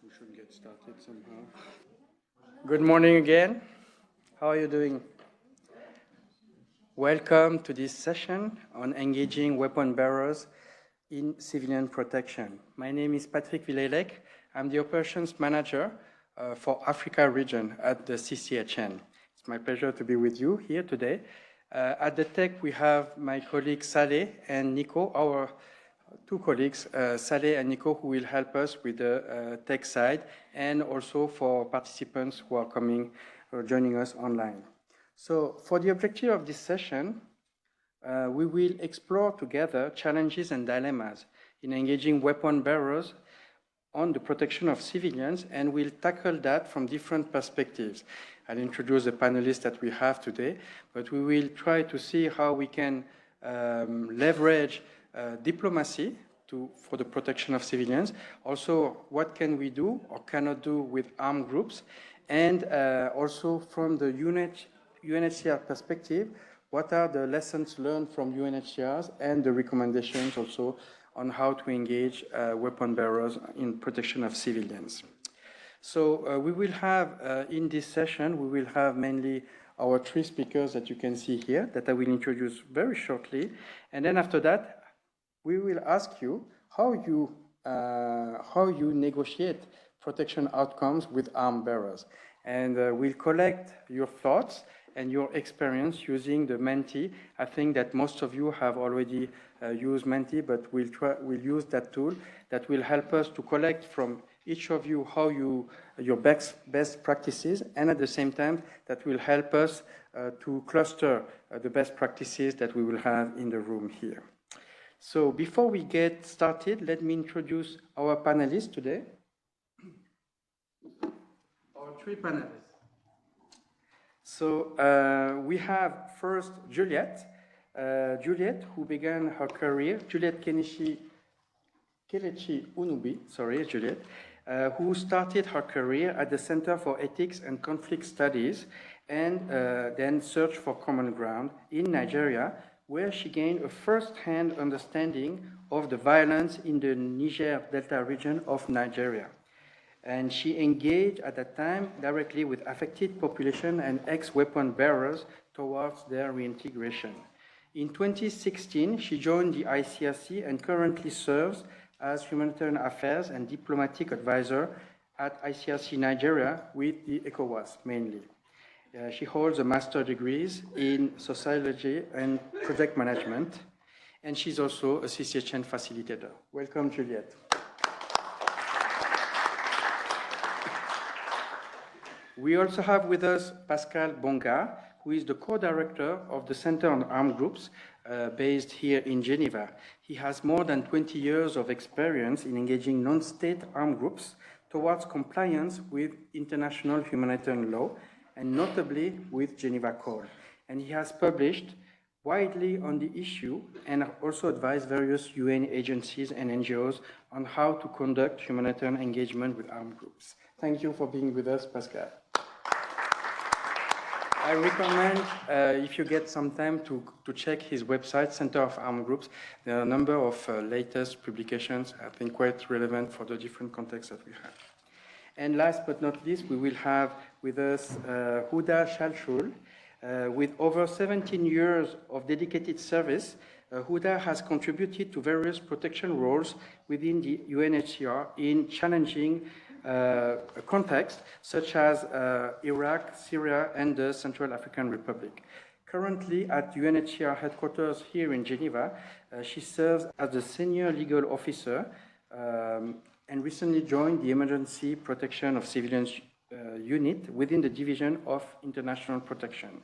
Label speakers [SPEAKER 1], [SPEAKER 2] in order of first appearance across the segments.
[SPEAKER 1] We should get started somehow. Good morning again. How are you doing? Welcome to this session on engaging weapon bearers in civilian protection. My name is Patrick Villelec. I'm the operations manager for Africa region at the CCHN. It's my pleasure to be with you here today. At the tech, we have my colleagues Saleh and Nico, our two colleagues, Saleh and Nico, who will help us with the tech side, and also for participants who are coming or joining us online. So for the objective of this session, we will explore together challenges and dilemmas in engaging weapon bearers on the protection of civilians, and we'll tackle that from different perspectives. I'll introduce the panelists that we have today, but we will try to see how we can leverage diplomacy for the protection of civilians. Also, what can we do or cannot do with armed groups? And also from the UNHCR perspective, what are the lessons learned from UNHCRs and the recommendations also on how to engage weapon bearers in protection of civilians. So we will have, in this session, we will have mainly our three speakers that you can see here, that I will introduce very shortly. And then after that, we will ask you how you negotiate protection outcomes with armed bearers. And we'll collect your thoughts and your experience using the Menti. I think that most of you have already used Menti, but we'll use that tool that will help us to collect from each of you your best practices, and at the same time that will help us to cluster the best practices that we will have in the room here. So before we get started, let me introduce our panelists today. Our three panelists. So we have first Juliette. Juliette, who began her career, Juliette Kelechi Unubi, sorry, Juliette, who started her career at the Center for Ethics and Conflict Studies and then Search for Common Ground in Nigeria, where she gained a first-hand understanding of the violence in the Niger Delta region of Nigeria. And she engaged at that time directly with affected population and ex-weapon bearers towards their reintegration. In 2016, she joined the ICRC and currently serves as humanitarian affairs and diplomatic advisor at ICRC Nigeria with the ECOWAS mainly. She holds a master's degrees in sociology and project management, and she's also a CCHN facilitator. Welcome, Juliette. We also have with us Pascal Bonga, who is the co-director of the Center on Armed Groups based here in Geneva. He has more than 20 years of experience in engaging non-state armed groups towards compliance with international humanitarian law, and notably with Geneva Code. And he has published widely on the issue and also advised various UN agencies and NGOs on how to conduct humanitarian engagement with armed groups. Thank you for being with us, Pascal. I recommend, if you get some time, to check his website, Center of Armed Groups. There are a number of latest publications, I think quite relevant for the different contexts that we have. And last but not least, we will have with us Huda Shalshul. With over 17 years of dedicated service, Huda has contributed to various protection roles within the UNHCR in challenging contexts such as Iraq, Syria, and the Central African Republic. Currently at UNHCR headquarters here in Geneva, she serves as the senior legal officer and recently joined the Emergency Protection of Civilians unit within the Division of International Protection.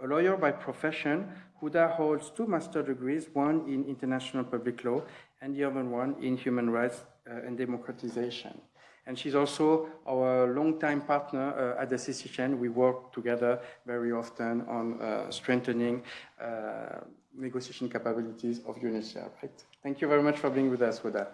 [SPEAKER 1] A lawyer by profession, Huda holds 2 master's degrees, one in international public law and the other one in human rights and democratization. And she's also our longtime partner at the CCHN. We work together very often on strengthening negotiation capabilities of UNHCR. Right? Thank you very much for being with us, Huda.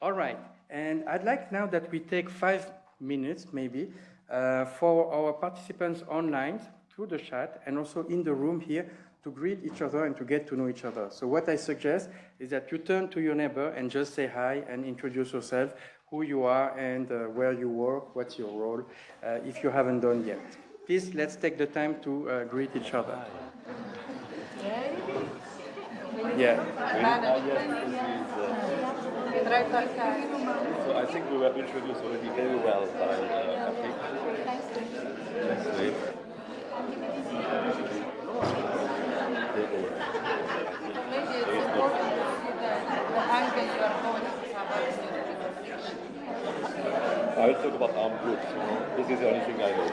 [SPEAKER 1] All right, and I'd like now that we take 5 minutes maybe for our participants online through the chat and also in the room here to greet each other and to get to know each other. So what I suggest is that you turn to your neighbor and just say hi and introduce yourself, who you are and where you work, what's your role, if you haven't done yet. Please, let's take the time to greet each other. Yeah.
[SPEAKER 2] So I think we were introduced already very well by Patrick. Next week.
[SPEAKER 3] Maybe it's important to see the angle you are going to have
[SPEAKER 2] I will talk about armed groups, you know. This is the only thing I know.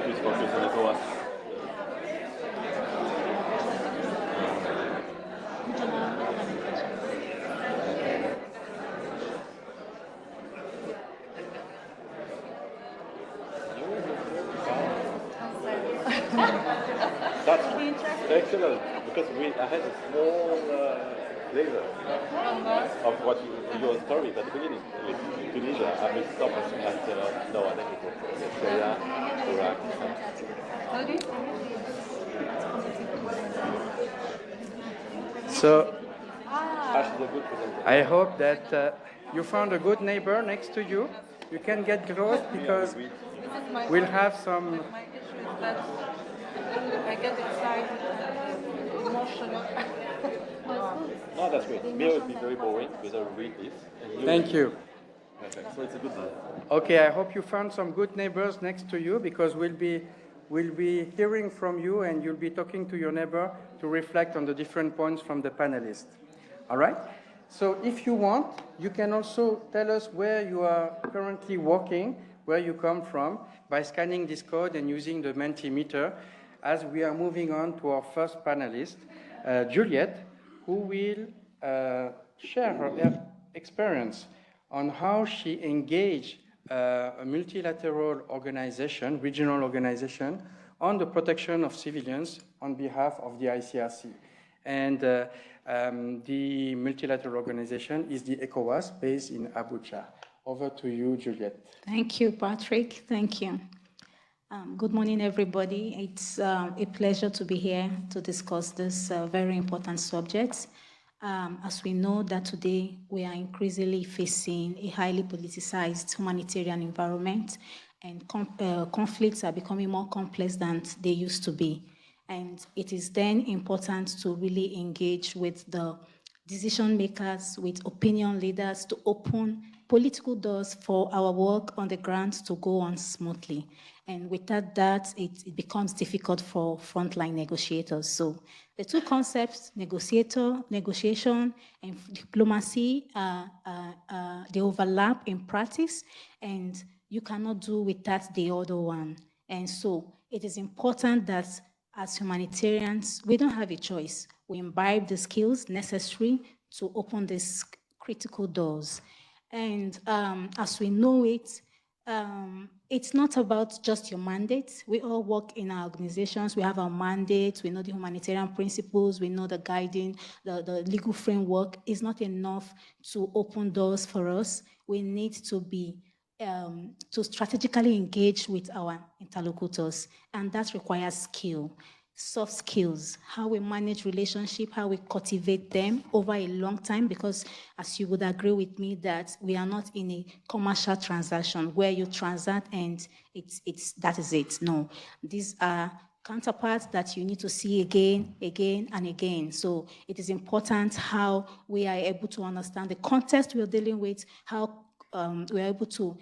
[SPEAKER 2] Please focus on the goal. That's excellent, because I had a small flavor of what your story at the beginning. Like Tunisia, I will stop at no, I think it was Syria, Iraq.
[SPEAKER 1] So
[SPEAKER 2] She's a good presenter.
[SPEAKER 1] I hope that you found a good neighbor next to you. You can get close because we'll have some.
[SPEAKER 3] my issue is that I get excited and emotional.
[SPEAKER 2] No, that's great. Me, it would be very boring because I will read this.
[SPEAKER 1] Thank you.
[SPEAKER 2] Perfect. So it's a good day.
[SPEAKER 1] Okay, I hope you found some good neighbors next to you because we'll be hearing from you and you'll be talking to your neighbor to reflect on the different points from the panelists. All right? So if you want, you can also tell us where you are currently working, where you come from, by scanning this code and using the Mentimeter as we are moving on to our first panelist, Juliette, who will share her experience on how she engaged a multilateral organization, regional organization, on the protection of civilians on behalf of the ICRC. And the multilateral organization is the ECOWAS based in Abuja. Over to you, Juliette.
[SPEAKER 4] Thank you, Patrick. Thank you. Good morning, everybody. It's a pleasure to be here to discuss this very important subject. As we know that today we are increasingly facing a highly politicized humanitarian environment, and conflicts are becoming more complex than they used to be. And it is then important to really engage with the decision makers, with opinion leaders to open political doors for our work on the ground to go on smoothly. And without that, it becomes difficult for frontline negotiators. So the two concepts, negotiation, and diplomacy, they overlap in practice, and you cannot do without the other one. And so it is important that as humanitarians, we don't have a choice. We imbibe the skills necessary to open these critical doors. And as we know it, it's not about just your mandate. We all work in our organizations. We have our mandates. We know the humanitarian principles. We know the guiding, the legal framework. It's not enough to open doors for us. We need to be to strategically engage with our interlocutors, and that requires skill, soft skills, how we manage relationships, how we cultivate them over a long time, because as you would agree with me that we are not in a commercial transaction where you transact and that is it. No, these are counterparts that you need to see again and again. So it is important how we are able to understand the context we are dealing with, how we are able to,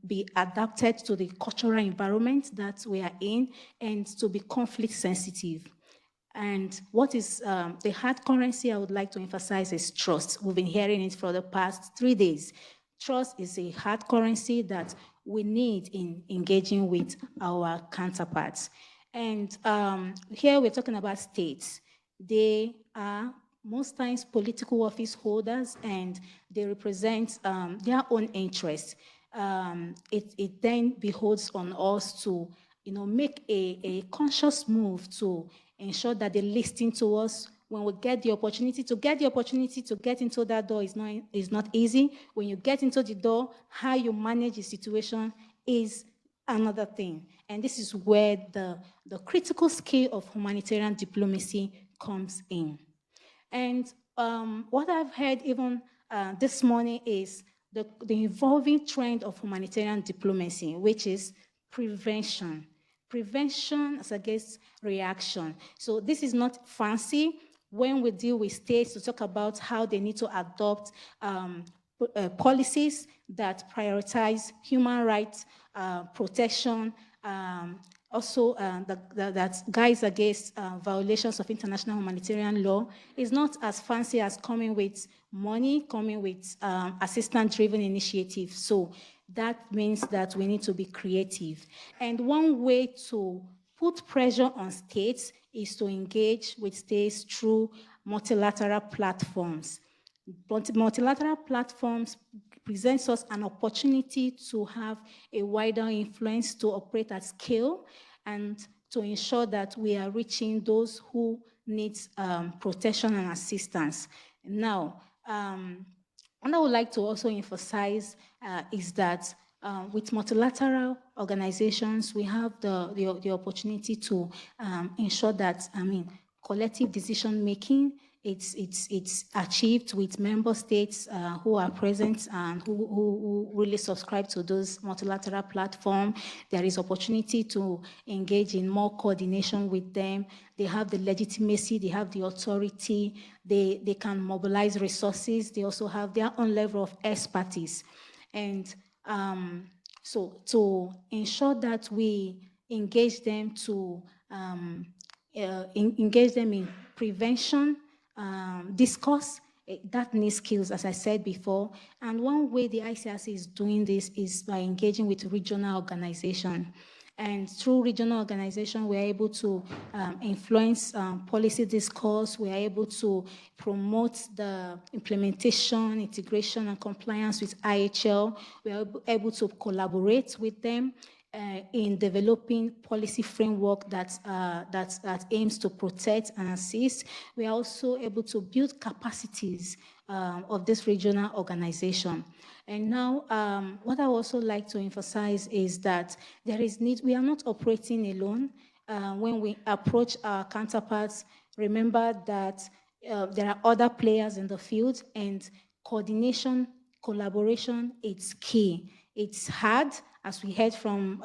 [SPEAKER 4] be adapted to the cultural environment that we are in, and to be conflict sensitive. And what is the hard currency I would like to emphasize is trust. We've been hearing it for the past 3 days. Trust is a hard currency that we need in engaging with our counterparts. And here we're talking about states. They are most times political office holders, and they represent their own interests. It then beholds on us to, make a conscious move to ensure that they listen to us when we get the opportunity to get into that door is not easy. When you get into the door, how you manage the situation is another thing. And this is where the critical skill of humanitarian diplomacy comes in. And what I've heard even this morning is the evolving trend of humanitarian diplomacy, which is prevention. Prevention as against reaction. So this is not fancy. When we deal with states to talk about how they need to adopt policies that prioritize human rights protection, also that guides against violations of international humanitarian law, is not as fancy as coming with money, coming with assistance-driven initiatives. So that means that we need to be creative. And one way to put pressure on states is to engage with states through multilateral platforms. Multilateral platforms presents us an opportunity to have a wider influence, to operate at scale, and to ensure that we are reaching those who need protection and assistance. Now, what I would like to also emphasize is that with multilateral organizations, we have the opportunity to ensure that, collective decision making, it's achieved with member states who are present and who really subscribe to those multilateral platforms. There is opportunity to engage in more coordination with them. They have the legitimacy, they have the authority, they can mobilize resources. They also have their own level of expertise. And so to ensure that we engage them engage them in prevention, discourse, that needs skills, as I said before. And one way the ICRC is doing this is by engaging with regional organizations. And through regional organization, we're able to influence policy discourse. We are able to promote the implementation, integration, and compliance with IHL. We are able to collaborate with them in developing policy framework that aims to protect and assist. We are also able to build capacities of this regional organization. And now, what I also like to emphasize is that we are not operating alone. When we approach our counterparts, remember that there are other players in the field, and coordination, collaboration, it's key. It's hard, as we heard from,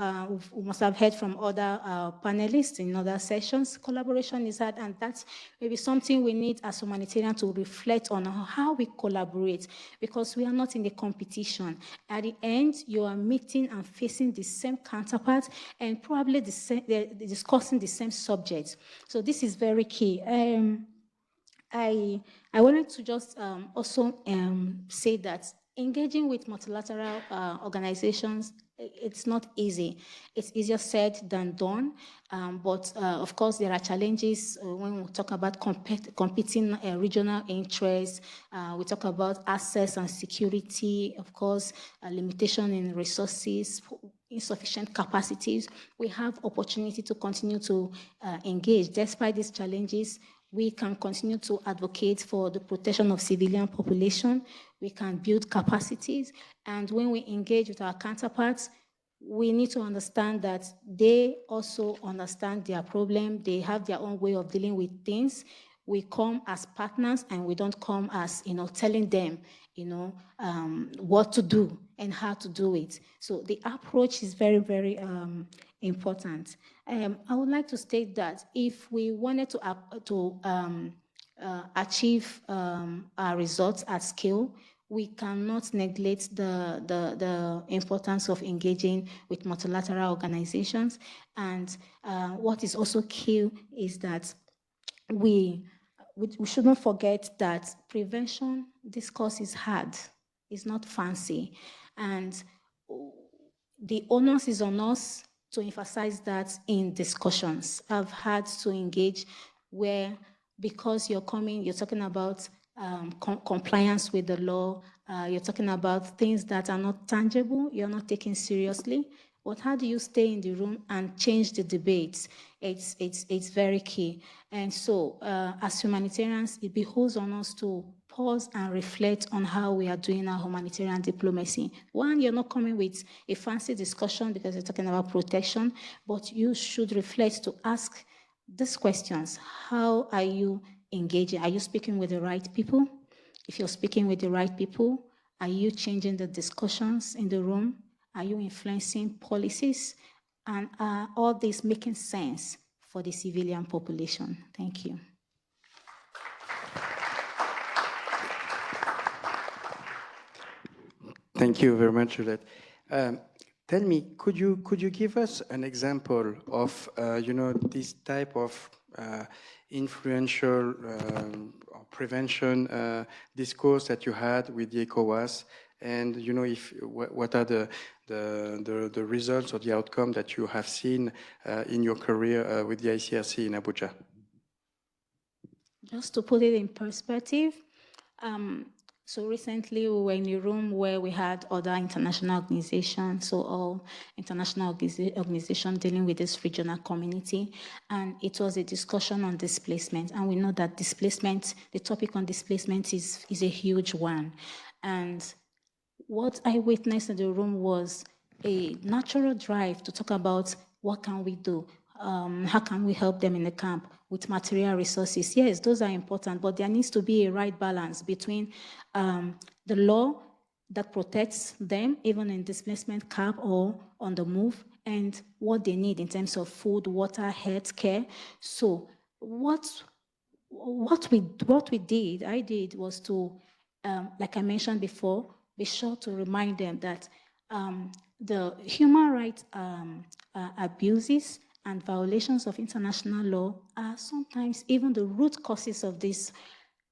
[SPEAKER 4] we must have heard from other panelists in other sessions. Collaboration is hard, and that's maybe something we need as humanitarians to reflect on how we collaborate, because we are not in the competition. At the end, you are meeting and facing the same counterparts and probably they're discussing the same subjects. So this is very key. I wanted to just also say that engaging with multilateral organizations, it's not easy. It's easier said than done, but of course there are challenges when we talk about competing regional interests. We talk about access and security, of course, limitation in resources, insufficient capacities. We have opportunity to continue to engage. Despite these challenges, we can continue to advocate for the protection of civilian population. We can build capacities. And when we engage with our counterparts, we need to understand that they also understand their problem. They have their own way of dealing with things. We come as partners, and we don't come as, telling them, what to do and how to do it. So the approach is very, very important. I would like to state that if we wanted to achieve our results at scale, we cannot neglect the importance of engaging with multilateral organizations. And what is also key is that we shouldn't forget that prevention discourse is hard. It's not fancy. And the onus is on us to emphasize that in discussions. I've had to engage where, because you're talking about compliance with the law, you're talking about things that are not tangible, you're not taken seriously. but how do you stay in the room and change the debates? It's very key. And so, as humanitarians, it behooves on us to pause and reflect on how we are doing our humanitarian diplomacy. One, you're not coming with a fancy discussion because you're talking about protection, but you should reflect to ask these questions. How are you engaging? Are you speaking with the right people? If you're speaking with the right people, are you changing the discussions in the room? Are you influencing policies? And are all this making sense for the civilian population? Thank you.
[SPEAKER 1] Thank you very much, Juliette. Tell me, could you give us an example of this type of influential or prevention discourse that you had with the ECOWAS, and what are the results or the outcome that you have seen in your career with the ICRC in Abuja?
[SPEAKER 4] Just to put it in perspective, so recently we were in a room where we had other international organizations, so all international organizations dealing with this regional community, and it was a discussion on displacement. And we know that displacement, the topic on displacement is a huge one. And what I witnessed in the room was a natural drive to talk about what can we do, how can we help them in the camp with material resources. Yes, those are important, but there needs to be a right balance between the law that protects them, even in displacement camp or on the move, and what they need in terms of food, water, health care. So what I did was to, like I mentioned before, be sure to remind them that the human rights abuses and violations of international law are sometimes even the root causes of these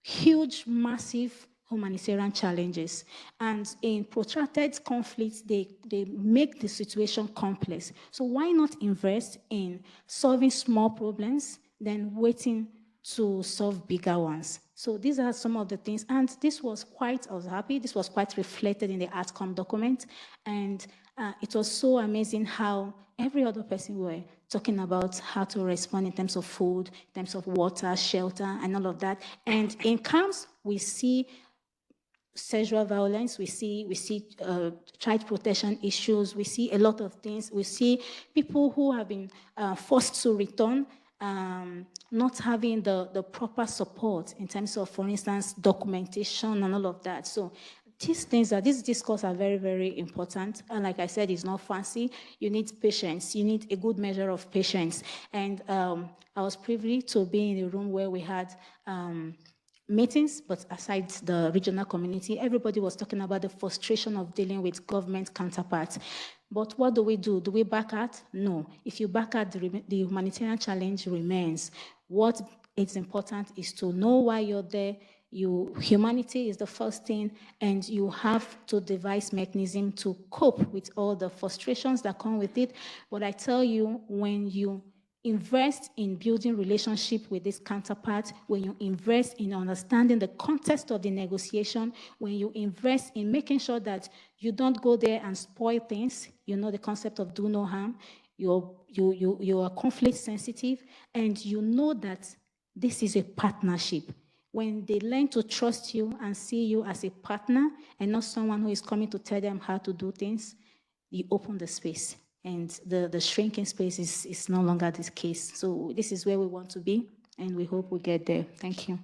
[SPEAKER 4] huge, massive humanitarian challenges. And in protracted conflicts, they make the situation complex. So why not invest in solving small problems than waiting to solve bigger ones? So these are some of the things, and I was happy, this was quite reflected in the outcome document, and it was so amazing how every other person were talking about how to respond in terms of food, in terms of water, shelter, and all of that. And in camps, we see sexual violence, we see child protection issues, we see a lot of things. We see people who have been forced to return, not having the proper support in terms of, for instance, documentation and all of that. So these discourse are very, very important. And like I said, it's not fancy. You need patience. You need a good measure of patience. And I was privileged to be in a room where we had meetings, but aside the regional community, everybody was talking about the frustration of dealing with government counterparts. But what do? Do we back out? No. If you back out, the humanitarian challenge remains. What is important is to know why you're there. Humanity is the first thing, and you have to devise mechanism to cope with all the frustrations that come with it. But I tell you, when you invest in building relationship with this counterpart, when you invest in understanding the context of the negotiation, when you invest in making sure that you don't go there and spoil things, you know the concept of do no harm, you are conflict sensitive, and you know that this is a partnership. When they learn to trust you and see you as a partner and not someone who is coming to tell them how to do things, you open the space. And the shrinking space is no longer the case. So this is where we want to be, and we hope we get there. Thank you.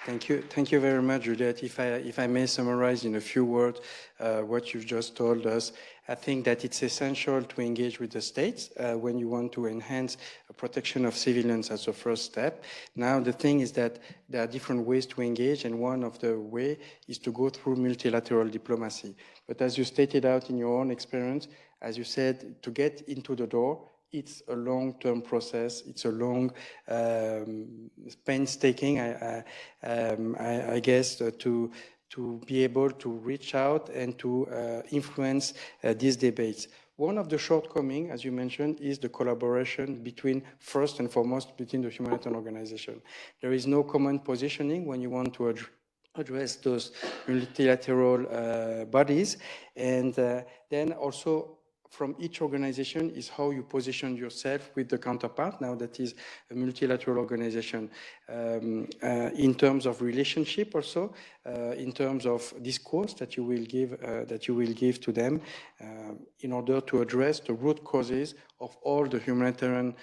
[SPEAKER 1] Thank you very much, Juliette. If I may summarize in a few words what you've just told us, I think that it's essential to engage with the states when you want to enhance protection of civilians as a first step. Now, the thing is that there are different ways to engage, and one of the way is to go through multilateral diplomacy. But as you stated out in your own experience, as you said, to get into the door, it's a long-term process. It's a long, painstaking, I guess, to be able to reach out and to influence these debates. One of the shortcomings, as you mentioned, is the collaboration first and foremost, between the humanitarian organization. There is no common positioning when you want to address those multilateral bodies. And then also from each organization is how you position yourself with the counterpart, now that is a multilateral organization, in terms of relationship also, in terms of discourse that you will give to them, in order to address the root causes of all the humanitarian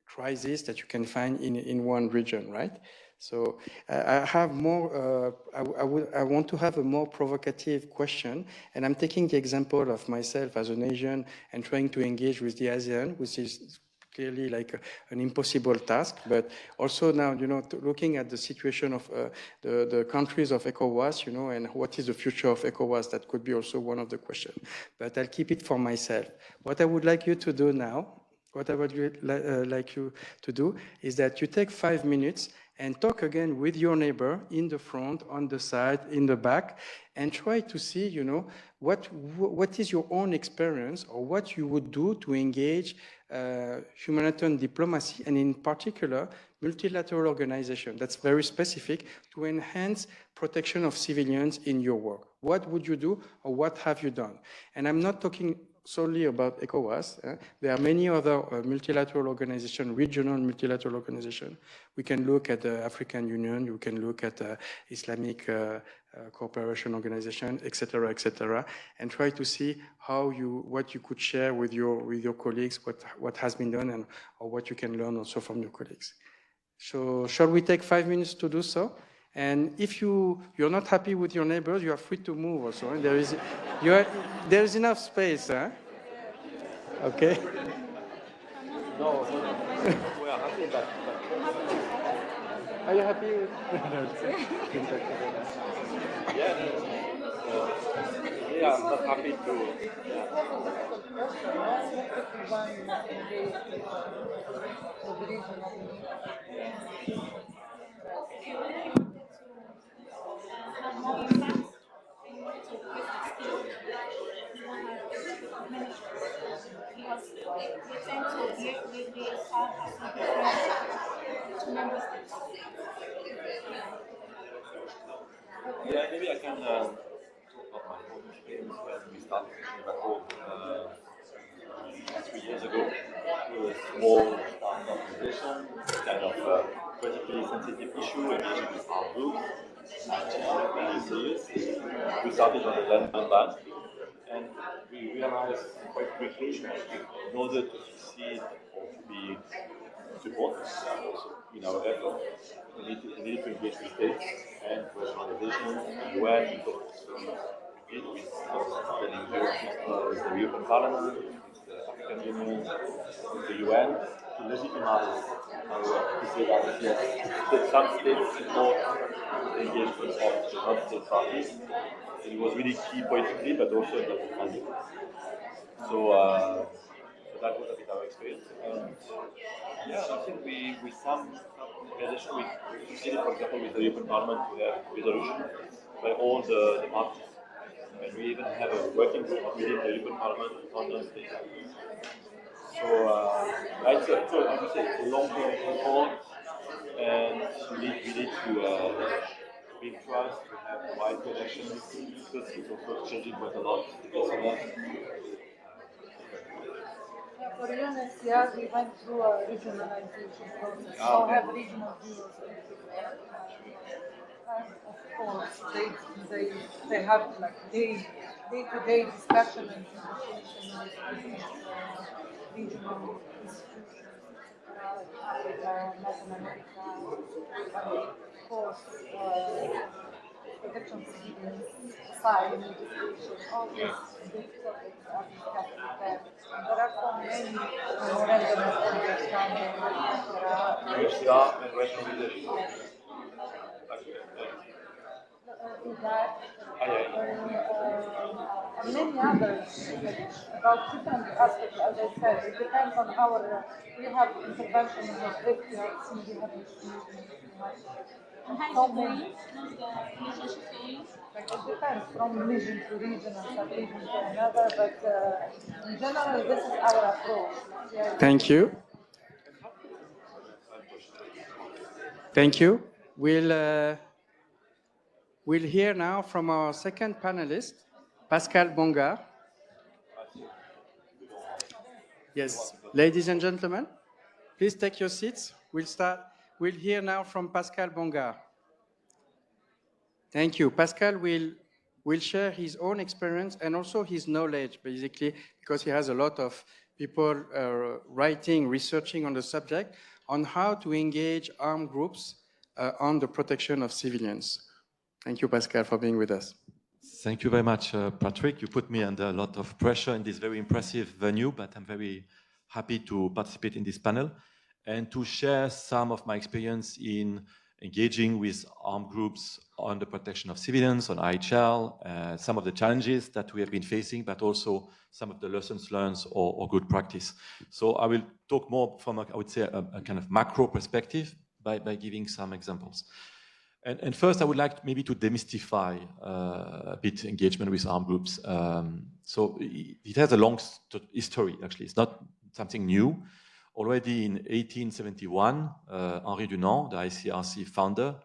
[SPEAKER 1] crises that you can find in one region, right? So I have more, I want to have a more provocative question, and I'm taking the example of myself as an Asian and trying to engage with the ASEAN, which is clearly like an impossible task, but also now, you know, looking at the situation of the countries of ECOWAS, you know, and what is the future of ECOWAS, that could be also one of the questions, but I'll keep it for myself. What I would like you to do now, what I would like you to do is that you take 5 minutes and talk again with your neighbor in the front, on the side, in the back, and try to see, you know, what is your own experience or what you would do to engage humanitarian diplomacy, and in particular, multilateral organization. That's very specific to enhance protection of civilians in your work. What would you do or what have you done? And I'm not talking solely about ECOWAS. There are many other multilateral organizations, regional multilateral organizations. We can look at the African Union, you can look at Islamic Cooperation Organization, et cetera, and try to see what you could share with your colleagues, what has been done, and or what you can learn also from your colleagues. So shall we take 5 minutes to do so? And if you're not happy with your neighbors, you are free to move also. And there is enough space, huh? Okay.
[SPEAKER 2] No. We are happy that.
[SPEAKER 1] Are you happy with?
[SPEAKER 2] Yeah, I'm not happy to. Yeah, maybe I can talk about my own experience when we started thinking about all 3 years ago. It was a small startup organization, kind of politically sensitive issue, engaging with our groups, really serious. We started on the land ban, and we realized quite quickly that in order to succeed or to be supported also in our effort, we need to engage with states and with organizations, the UN, and so we did with the European Parliament, with the African Union, with the UN, to legitimize our work, to say that yes, that some states support the engagement of the non-state parties. And it was really key politically, but also in terms of funding. So that was a bit our experience. And yeah, I think with some organization we succeeded, for example, with the European Parliament to have resolution by all the parties. And we even have a working group within the European Parliament on non-state. So it's a long-term effort, and we need to build trust, to have the right connections, because it's also changing quite a lot.
[SPEAKER 3] For UNHCR, we went through a regionalization process. So have regional bureaus. And of course, they have like day-to-day discussion and communication with these regional institutions, like Africa, Latin America, and of course, protection of civilians, asylum legislation, all these big topics are discussed with them. And there are so many memorandum of understanding, etc.
[SPEAKER 2] UNHCR and regionalization.
[SPEAKER 3] With that, and many others about different aspects. As I said, it depends on our. We have intervention in the graveyards, and we have movements.
[SPEAKER 4] And how
[SPEAKER 3] So
[SPEAKER 4] is it
[SPEAKER 3] many.
[SPEAKER 4] going? How's the relationship going?
[SPEAKER 3] It depends from region to region and sub-region to another, but in general, this is our approach.
[SPEAKER 1] Thank you. Thank you. We'll hear now from our second panelist, Pascal Bonga. Yes, ladies and gentlemen, please take your seats. We'll hear now from Pascal Bonga. Thank you. Pascal will share his own experience and also his knowledge, basically, because he has a lot of people writing, researching on the subject, on how to engage armed groups on the protection of civilians. Thank you, Pascal, for being with us.
[SPEAKER 5] Thank you very much, Patrick. You put me under a lot of pressure in this very impressive venue, but I'm very happy to participate in this panel and to share some of my experience in engaging with armed groups on the protection of civilians, on IHL, some of the challenges that we have been facing, but also some of the lessons learned or good practice. So I will talk more from, I would say, a kind of macro perspective by giving some examples. And first, I would like maybe to demystify a bit engagement with armed groups. So it has a long history, actually. It's not something new. Already in 1871, Henri Dunant, the ICRC founder,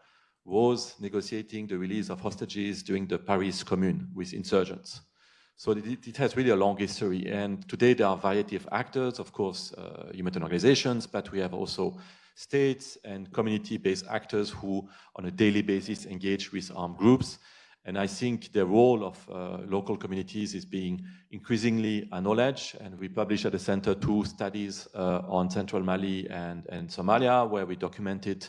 [SPEAKER 5] was negotiating the release of hostages during the Paris Commune with insurgents. So it has really a long history. And today there are a variety of actors, of course, humanitarian organizations, but we have also states and community-based actors who on a daily basis engage with armed groups. And I think the role of local communities is being increasingly acknowledged. And we published at the center 2 studies on central Mali and Somalia, where we documented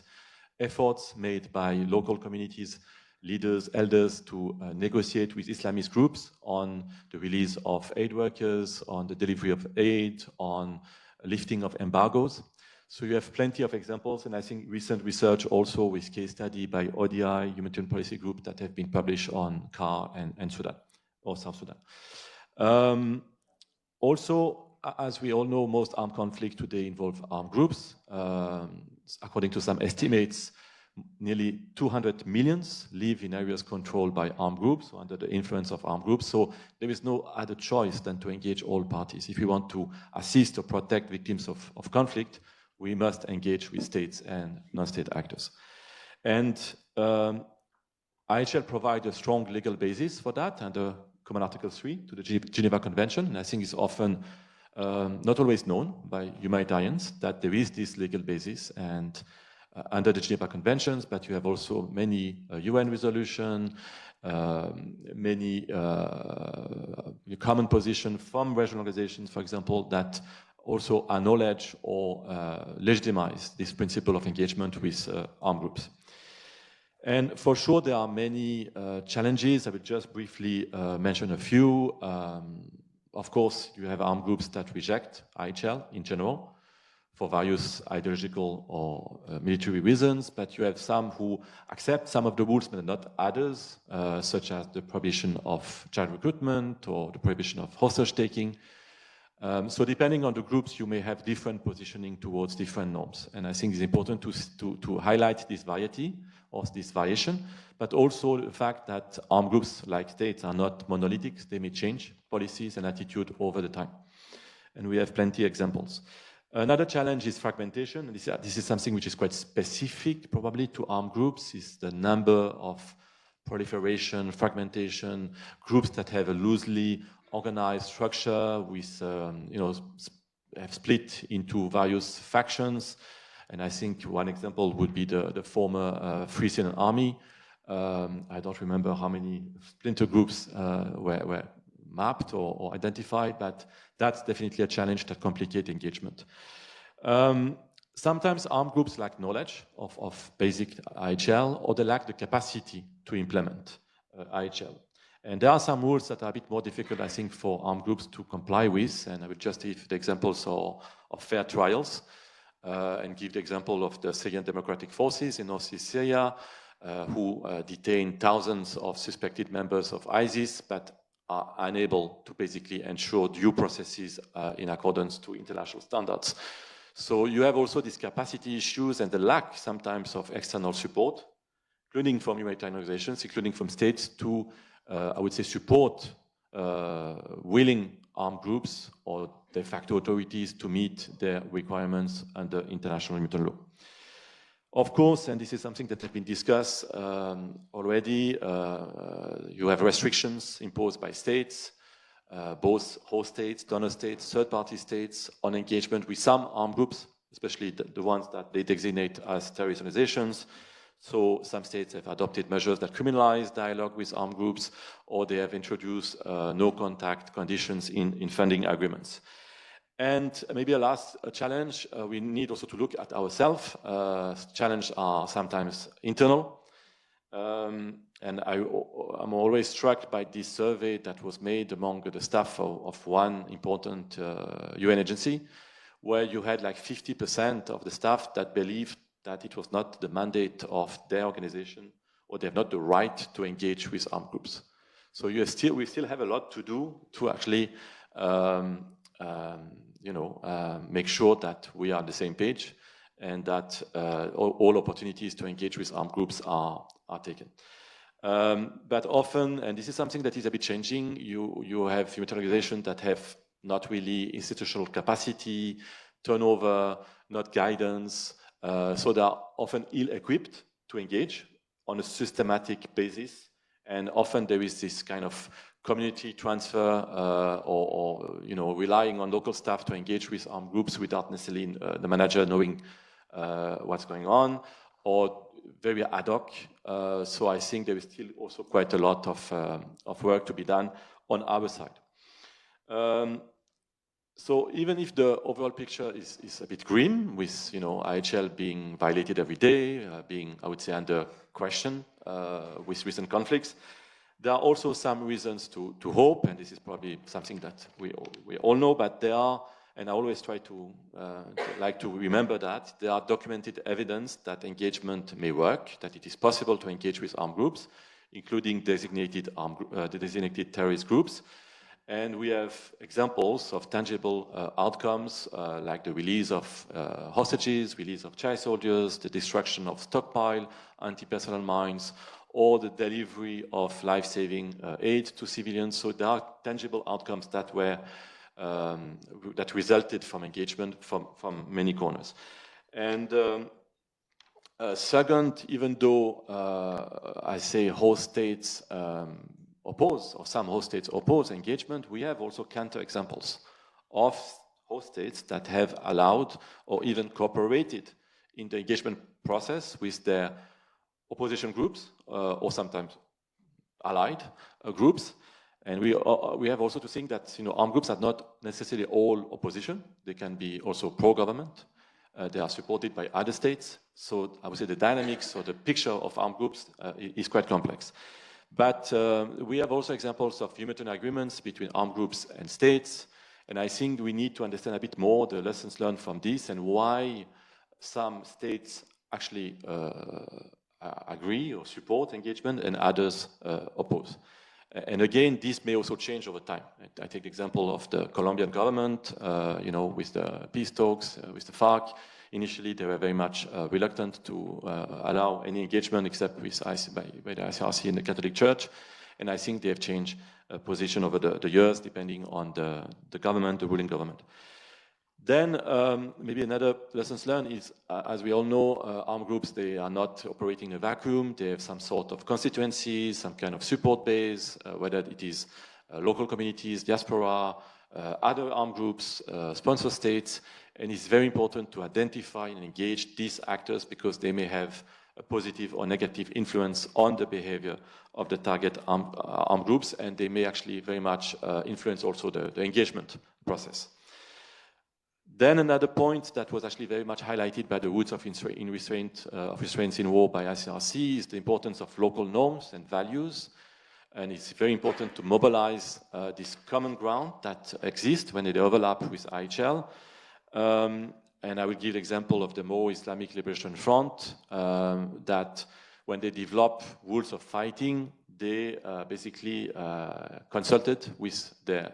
[SPEAKER 5] efforts made by local communities, leaders, elders to negotiate with Islamist groups on the release of aid workers, on the delivery of aid, on lifting of embargoes. So you have plenty of examples, and I think recent research also with case study by ODI, Humanitarian Policy Group, that have been published on CAR and Sudan, or South Sudan. Also, as we all know, most armed conflicts today involve armed groups. According to some estimates, nearly 200 million live in areas controlled by armed groups, or under the influence of armed groups. So there is no other choice than to engage all parties. If we want to assist or protect victims of conflict, we must engage with states and non-state actors. And IHL provides a strong legal basis for that under Common Article 3 to the Geneva Convention. And I think it's often not always known by humanitarians that there is this legal basis and under the Geneva Conventions, but you have also many UN resolutions, many common positions from regional organizations, for example, that also acknowledge or legitimize this principle of engagement with armed groups. And for sure, there are many challenges. I will just briefly mention a few. Of course, you have armed groups that reject IHL in general for various ideological or military reasons, but you have some who accept some of the rules, but not others, such as the prohibition of child recruitment or the prohibition of hostage taking. So depending on the groups, you may have different positioning towards different norms. And I think it's important to highlight this variety or this variation, but also the fact that armed groups like states are not monolithic. They may change policies and attitude over the time. And we have plenty of examples. Another challenge is fragmentation. And this is something which is quite specific probably to armed groups, is the number of proliferation, fragmentation, groups that have a loosely organized structure with, have split into various factions. And I think one example would be the former Free Syrian Army. I don't remember how many splinter groups were mapped or identified, but that's definitely a challenge that complicates engagement. Sometimes armed groups lack knowledge of basic IHL, or they lack the capacity to implement IHL. And there are some rules that are a bit more difficult, I think, for armed groups to comply with. And I will just give the examples of fair trials and give the example of the Syrian Democratic Forces in northeast Syria, who detain thousands of suspected members of ISIS, but are unable to basically ensure due processes in accordance to international standards. So you have also these capacity issues and the lack sometimes of external support, including from humanitarian organizations, including from states, to I would say support willing armed groups or de facto authorities to meet their requirements under international humanitarian law. Of course, and this is something that has been discussed already, you have restrictions imposed by states, both host states, donor states, third-party states, on engagement with some armed groups, especially the ones that they designate as terrorist organizations. So some states have adopted measures that criminalize dialogue with armed groups, or they have introduced no-contact conditions in funding agreements. And maybe a last challenge, we need also to look at ourselves. Challenges are sometimes internal. And I'm always struck by this survey that was made among the staff of one important UN agency, where you had like 50% of the staff that believed that it was not the mandate of their organization, or they have not the right to engage with armed groups. So we still have a lot to do to actually make sure that we are on the same page and that all opportunities to engage with armed groups are taken. But often, and this is something that is a bit changing, you have humanitarian organizations that have not really institutional capacity, turnover, not guidance, so they are often ill-equipped to engage on a systematic basis. And often there is this kind of community transfer or relying on local staff to engage with armed groups without necessarily the manager knowing what's going on, or very ad hoc. So I think there is still also quite a lot of work to be done on our side. So even if the overall picture is a bit grim, with IHL being violated every day, being, I would say, under question with recent conflicts, there are also some reasons to hope, and this is probably something that we all know, but there are, and I always try to like to remember that, there are documented evidence that engagement may work, that it is possible to engage with armed groups, including designated terrorist groups. And we have examples of tangible outcomes, like the release of hostages, release of child soldiers, the destruction of stockpile, anti-personnel mines, or the delivery of life-saving aid to civilians. So there are tangible outcomes that were that resulted from engagement from many corners. And second, even though I say host states oppose, or some host states oppose engagement, we have also counter-examples of host states that have allowed or even cooperated in the engagement process with their opposition groups or sometimes allied groups. And we have also to think that armed groups are not necessarily all opposition. They can be also pro-government. They are supported by other states. So I would say the dynamics or the picture of armed groups is quite complex. But we have also examples of humanitarian agreements between armed groups and states. And I think we need to understand a bit more the lessons learned from this and why some states actually agree or support engagement and others oppose. And again, this may also change over time. I take the example of the Colombian government, with the peace talks with the FARC. Initially, they were very much reluctant to allow any engagement except with by the ICRC and the Catholic Church. And I think they have changed position over the years, depending on the government, the ruling government. Then maybe another lessons learned is, as we all know, armed groups, they are not operating in a vacuum. They have some sort of constituencies, some kind of support base, whether it is local communities, diaspora, other armed groups, sponsor states. And it's very important to identify and engage these actors because they may have a positive or negative influence on the behavior of the target armed groups, and they may actually very much influence also the engagement process. Then another point that was actually very much highlighted by the Roots of Restraints in War by ICRC is the importance of local norms and values. And it's very important to mobilize this common ground that exists when they overlap with IHL. And I will give the example of the More Islamic Liberation Front, that when they develop rules of fighting, they basically consulted with their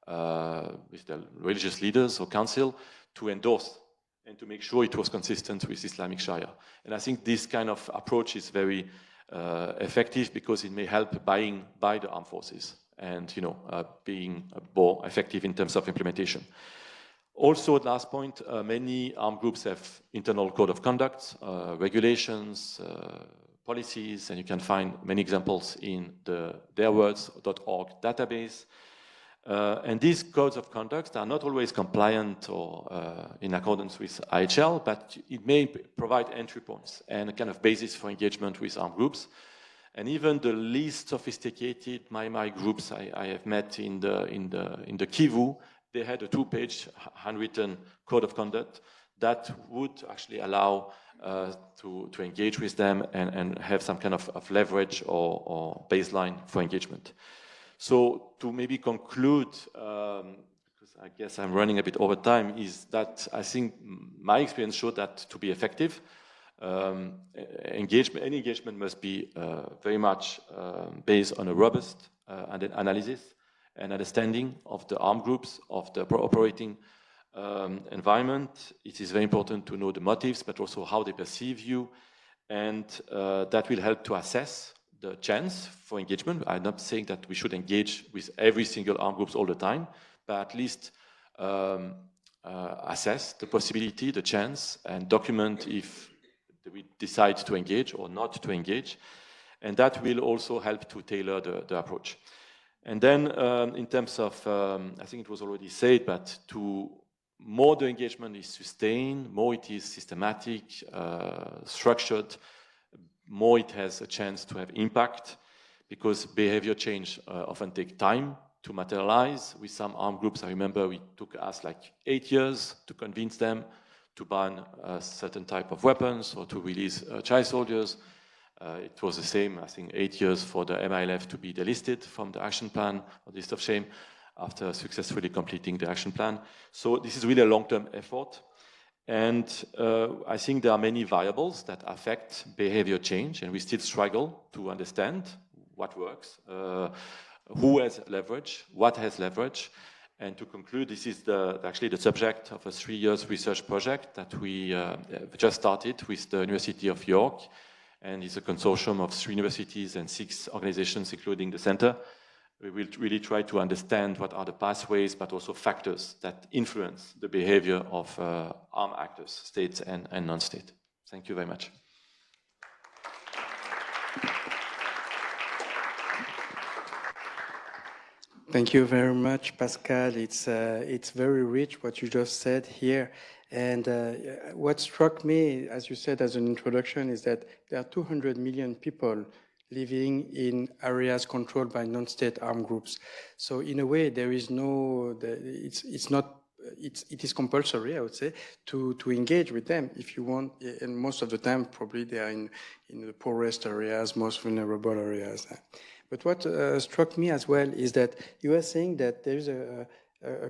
[SPEAKER 5] with the religious leaders or council to endorse and to make sure it was consistent with Islamic Sharia. And I think this kind of approach is very effective because it may help by the armed forces and being more effective in terms of implementation. Also, last point, many armed groups have internal code of conduct, regulations, policies, and you can find many examples in the theirwords.org database. And these codes of conduct are not always compliant or in accordance with IHL, but it may provide entry points and a kind of basis for engagement with armed groups. And even the least sophisticated my groups I have met in the Kivu, they had a 2-page handwritten code of conduct that would actually allow to engage with them and have some kind of leverage or baseline for engagement. So to maybe conclude, because I guess I'm running a bit over time, is that I think my experience showed that to be effective, any engagement must be very much based on a robust analysis and understanding of the armed groups, of the operating environment. It is very important to know the motives, but also how they perceive you, and that will help to assess the chance for engagement. I'm not saying that we should engage with every single armed groups all the time, but at least assess the possibility, the chance, and document if we decide to engage or not to engage. And that will also help to tailor the approach. And then in terms of, I think it was already said, but more the engagement is sustained, more it is systematic, structured, more it has a chance to have impact, because behavior change often take time to materialize. With some armed groups, I remember it took us like 8 years to convince them to ban a certain type of weapons or to release child soldiers. It was the same, I think, 8 years for the MILF to be delisted from the action plan or list of shame after successfully completing the action plan. So this is really a long-term effort. And I think there are many variables that affect behavior change, and we still struggle to understand what works, who has leverage, what has leverage. And to conclude, this is actually the subject of a 3-year research project that we just started with the University of York. And it's a consortium of 3 universities and 6 organizations, including the center. We will really try to understand what are the pathways, but also factors that influence the behavior of armed actors, states and non-state. Thank you very much.
[SPEAKER 1] Thank you very much, Pascal. It's very rich what you just said here. And what struck me, as you said as an introduction, is that there are 200 million people living in areas controlled by non-state armed groups. So in a way, there is no, it is compulsory, I would say, to engage with them if you want. And most of the time, probably they are in the poorest areas, most vulnerable areas. But what struck me as well is that you were saying that there is a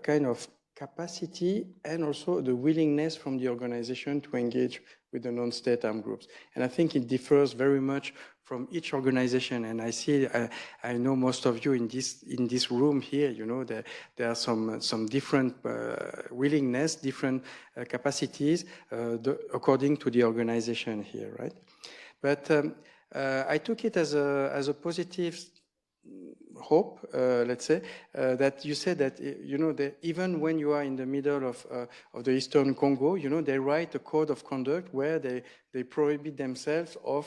[SPEAKER 1] kind of capacity and also the willingness from the organization to engage with the non-state armed groups. And I think it differs very much from each organization. And I see, I know most of you in this room here, you know, there are some different willingness, different capacities according to the organization here, right? But I took it as a positive hope, let's say, that you said that, you know, that even when you are in the middle of the Eastern Congo, you know, they write a code of conduct where they prohibit themselves of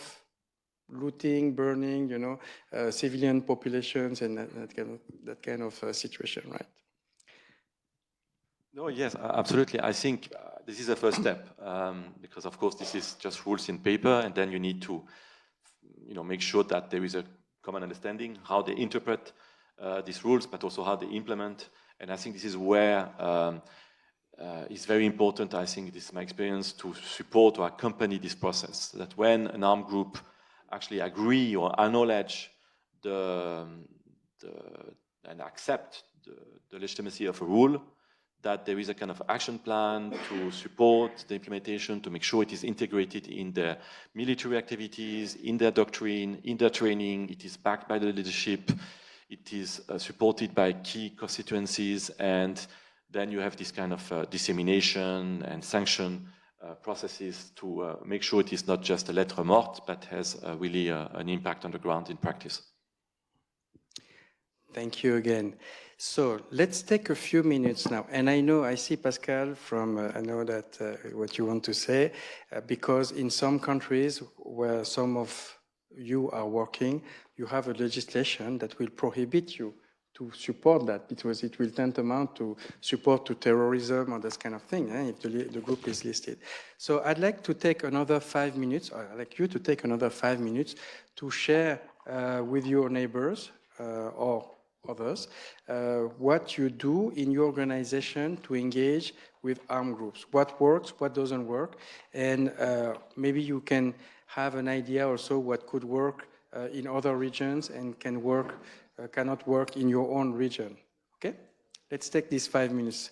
[SPEAKER 1] looting, burning, you know, civilian populations and that kind of situation, right?
[SPEAKER 5] No, yes, absolutely. I think this is a first step because, of course, this is just rules in paper, and then you need to, you know, make sure that there is a common understanding how they interpret these rules, but also how they implement. And I think this is where it's very important. I think this is my experience to support or accompany this process. That when an armed group actually agree or acknowledge and accept the legitimacy of a rule, that there is a kind of action plan to support the implementation, to make sure it is integrated in their military activities, in their doctrine, in their training, it is backed by the leadership, it is supported by key constituencies, and then you have this kind of dissemination and sanction processes to make sure it is not just a lettre morte, but has really an impact on the ground in practice.
[SPEAKER 1] Thank you again. So let's take a few minutes now. And I see Pascal from, I know that what you want to say, because in some countries where some of you are working, you have a legislation that will prohibit you to support that because it will tantamount to support to terrorism or this kind of thing, if the group is listed. So I'd like to take another 5 minutes, or I'd like you to take another 5 minutes to share with your neighbors or others, what you do in your organization to engage with armed groups, what works, what doesn't work, and maybe you can have an idea also what could work in other regions and cannot work in your own region. Okay? Let's take these 5 minutes.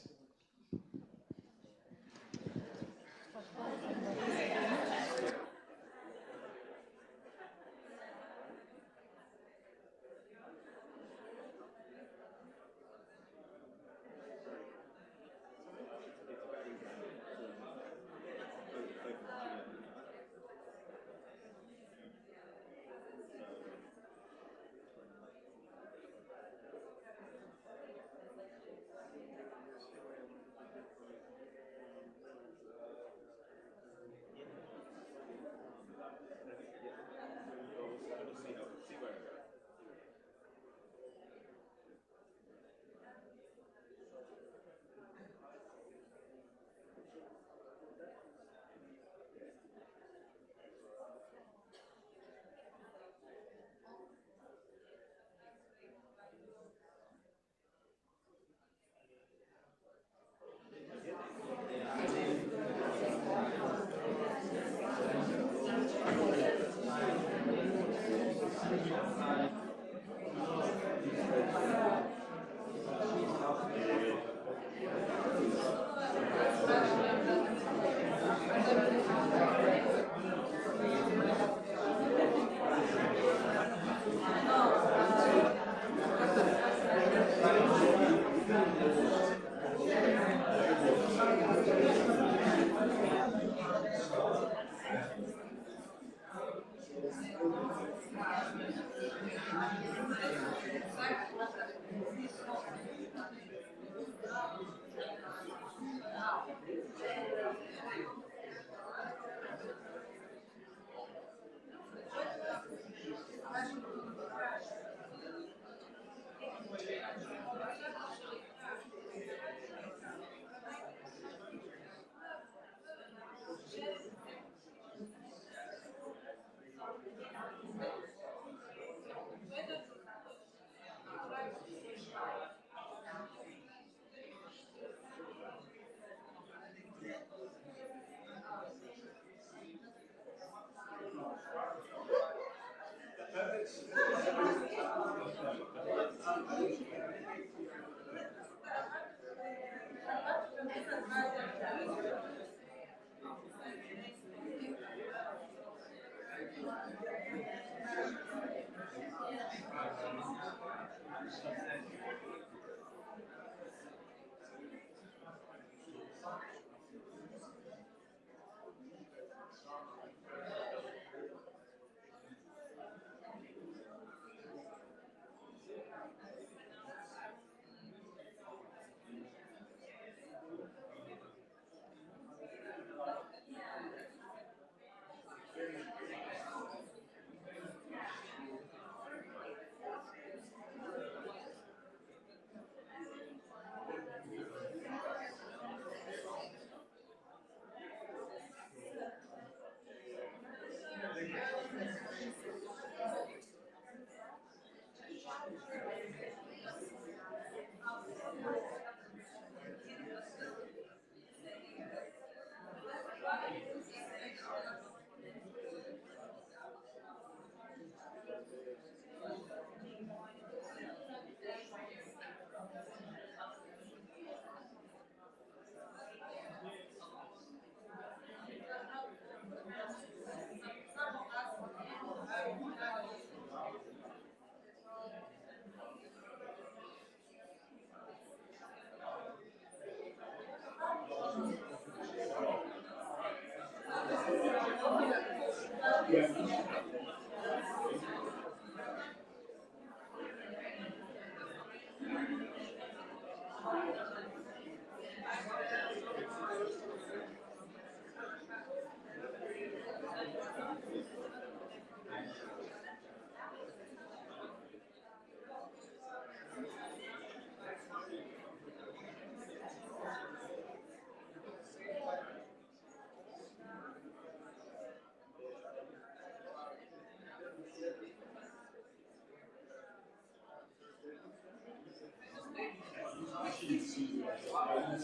[SPEAKER 1] When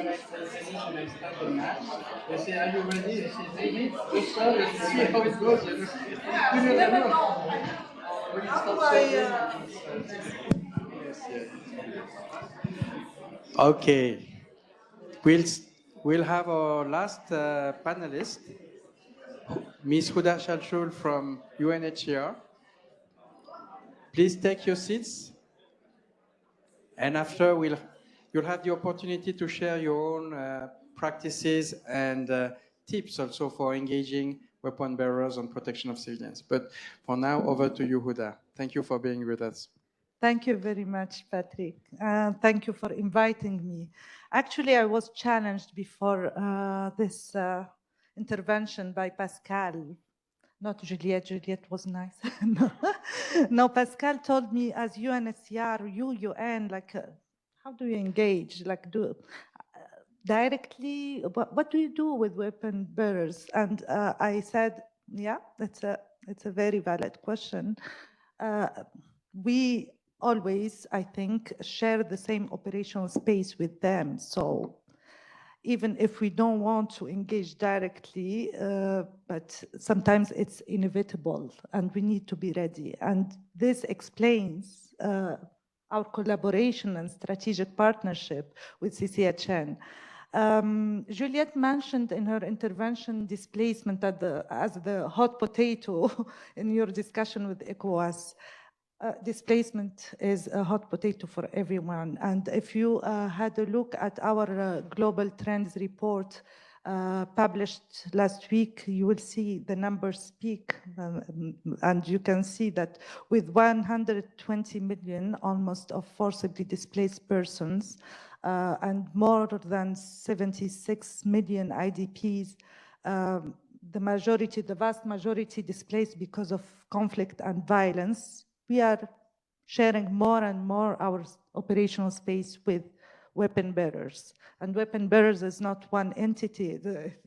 [SPEAKER 1] I say finish and I start the match, they say, are you ready? I say, maybe. Just start and see how it goes. You never know. When you start serving, yes, yeah. Okay. We'll, we'll have our last panelist, Ms. Huda Shalshul from UNHCR. Please take your seats. And after, you'll have the opportunity to share your own practices and tips also for engaging weapon bearers on protection of civilians. But for now, over to you, Huda. Thank you for being with us.
[SPEAKER 3] Thank you very much, Patrick. Thank you for inviting me. Actually, I was challenged before this intervention by Pascal. Not Juliette. Juliette was nice. No, Pascal told me as UNHCR, UN, like, how do you engage? Like, directly, what do you do with weapon bearers? And I said, yeah, it's a very valid question. We always, I think, share the same operational space with them. So even if we don't want to engage directly, but sometimes it's inevitable and we need to be ready. And this explains our collaboration and strategic partnership with CCHN. Juliette mentioned in her intervention displacement as the hot potato in your discussion with ECOWAS. Displacement is a hot potato for everyone. And if you had a look at our global trends report published last week, you will see the numbers speak. And you can see that with 120 million almost of forcibly displaced persons and more than 76 million IDPs, the vast majority displaced because of conflict and violence, we are sharing more and more our operational space with weapon bearers. And weapon bearers is not one entity.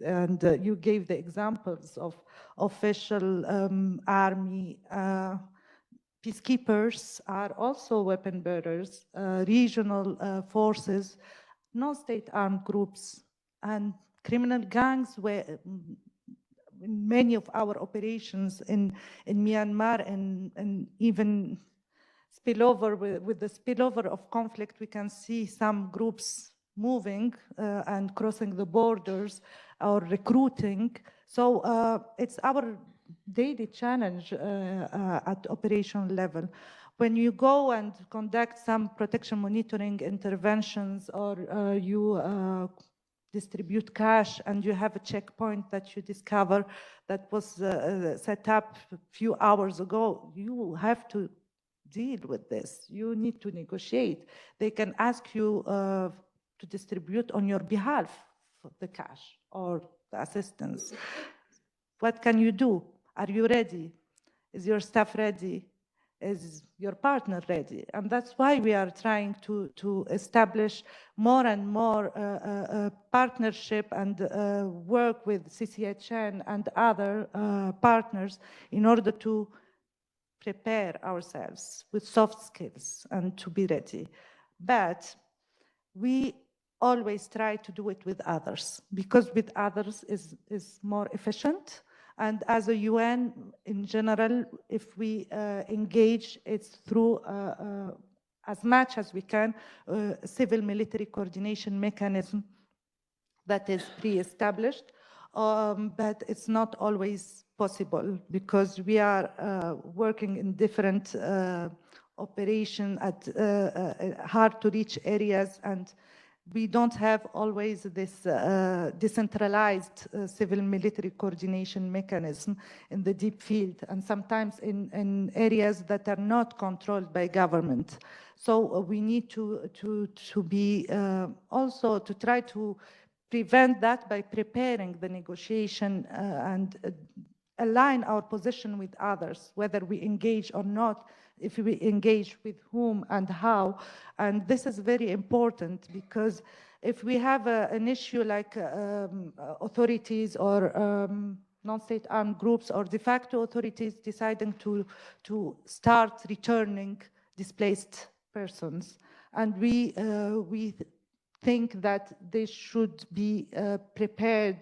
[SPEAKER 3] And you gave the examples of official army, peacekeepers are also weapon bearers, regional forces, non-state armed groups, and criminal gangs where in many of our operations in Myanmar and even spillover with the spillover of conflict, we can see some groups moving and crossing the borders or recruiting. So it's our daily challenge at operational level. When you go and conduct some protection monitoring interventions or you distribute cash and you have a checkpoint that you discover that was set up a few hours ago, you have to deal with this. You need to negotiate. They can ask you to distribute on your behalf the cash or the assistance. What can you do? Are you ready? Is your staff ready? Is your partner ready? And that's why we are trying to establish more and more partnership and work with CCHN and other partners in order to prepare ourselves with soft skills and to be ready. But we always try to do it with others because with others is more efficient. And as a UN, in general, if we engage, it's through, as much as we can, civil-military coordination mechanism that is pre-established, but it's not always possible because we are working in different operations at hard-to-reach areas, and we don't have always this decentralized civil-military coordination mechanism in the deep field, and sometimes in areas that are not controlled by government. So we need to be also to try to prevent that by preparing the negotiation and align our position with others, whether we engage or not, if we engage with whom and how. And this is very important because if we have an issue like authorities or non-state armed groups or de facto authorities deciding to start returning displaced persons, and we think that they should be prepared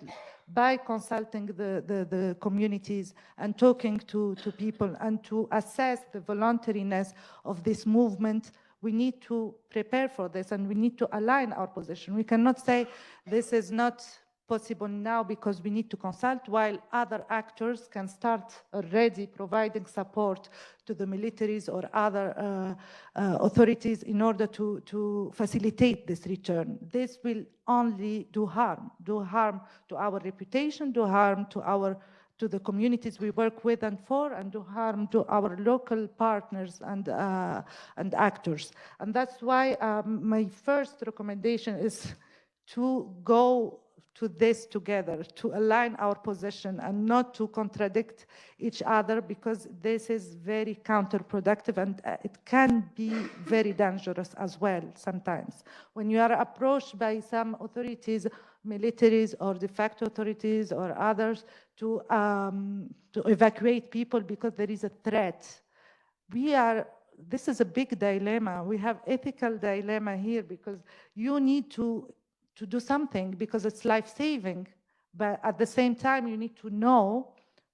[SPEAKER 3] by consulting the communities and talking to people and to assess the voluntariness of this movement. We need to prepare for this and we need to align our position. We cannot say this is not possible now because we need to consult, while other actors can start already providing support to the militaries or other authorities in order to facilitate this return. This will only do harm to our reputation, do harm to the communities we work with and for, and do harm to our local partners and actors. And that's why my first recommendation is to go to this together, to align our position and not to contradict each other, because this is very counterproductive and it can be very dangerous as well sometimes. When you are approached by some authorities, militaries or de facto authorities or others to evacuate people because there is a threat, this is a big dilemma. We have ethical dilemma here because you need to do something because it's life-saving, but at the same time you need to know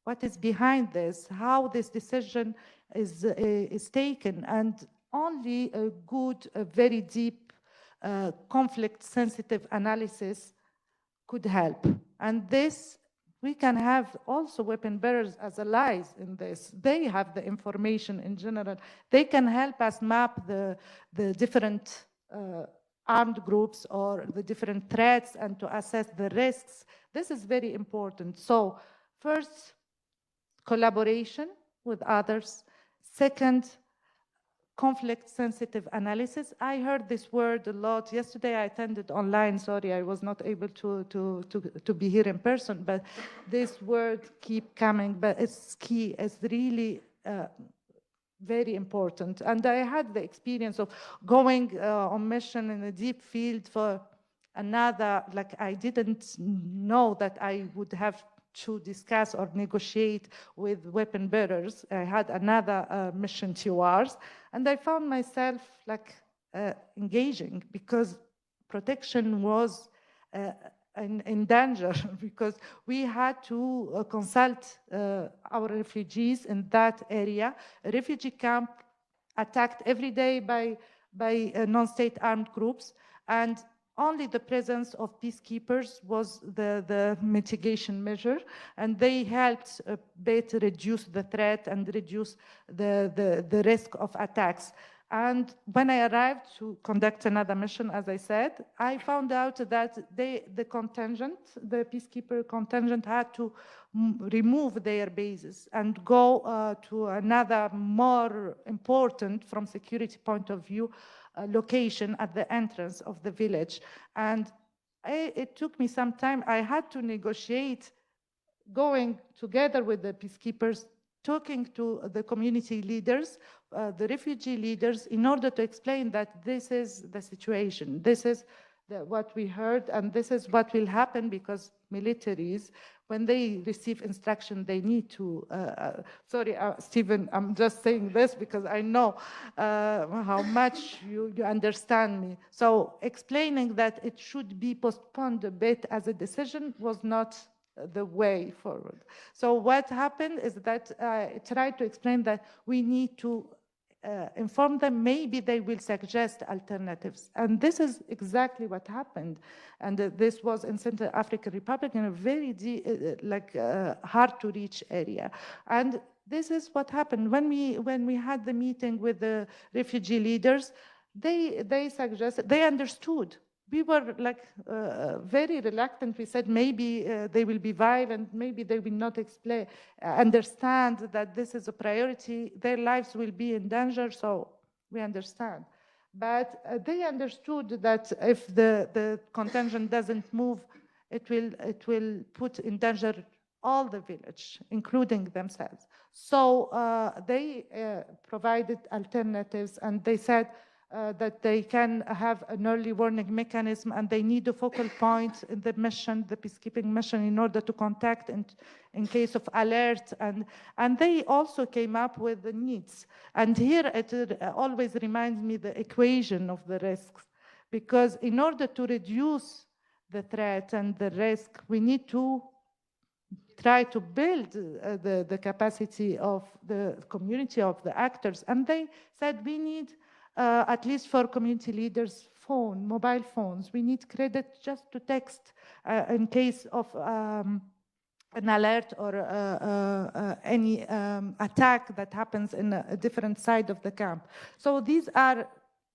[SPEAKER 3] what is behind this, how this decision is taken, and only a good, a very deep conflict-sensitive analysis could help. And this, we can have also weapon bearers as allies in this. They have the information in general. They can help us map the different armed groups or the different threats and to assess the risks. This is very important. So first, collaboration with others. Second, conflict-sensitive analysis. I heard this word a lot. Yesterday I attended online. Sorry, I was not able to be here in person, but this word keep coming, but it's key. It's really very important. And I had the experience of going on mission in a deep field for another, like I didn't know that I would have to discuss or negotiate with weapon bearers. I had another mission 2 hours, and I found myself like engaging because protection was in danger because we had to consult our refugees in that area. A refugee camp attacked every day by non-state armed groups, and only the presence of peacekeepers was the mitigation measure, and they helped a bit reduce the threat and reduce the risk of attacks. And when I arrived to conduct another mission, as I said, I found out that the contingent, the peacekeeper contingent, had to remove their bases and go to another more important, from security point of view, location at the entrance of the village. And it took me some time. I had to negotiate, going together with the peacekeepers, talking to the community leaders, the refugee leaders, in order to explain that this is the situation, this is what we heard, and this is what will happen, because militaries, when they receive instruction, they need to, sorry, Stephen, I'm just saying this because I know how much you understand me. So explaining that it should be postponed a bit as a decision was not the way forward. So what happened is that I tried to explain that we need to inform them, maybe they will suggest alternatives. And this is exactly what happened. And this was in Central African Republic, in a very hard to reach area. And this is what happened. When we had the meeting with the refugee leaders, they suggested, they understood. We were like very reluctant. We said maybe they will be violent, maybe they will not understand that this is a priority, their lives will be in danger, so we understand. But they understood that if the contingent doesn't move, it will put in danger all the village, including themselves. So they provided alternatives, and they said, that they can have an early warning mechanism, and they need a focal point in the mission, the peacekeeping mission, in order to contact in case of alert. And they also came up with the needs. And here it always reminds me the equation of the risks, because in order to reduce the threat and the risk, we need to try to build the capacity of the community, of the actors. And they said we need, at least for community leaders, mobile phones. We need credit just to text in case of an alert or any attack that happens in a different side of the camp. So these are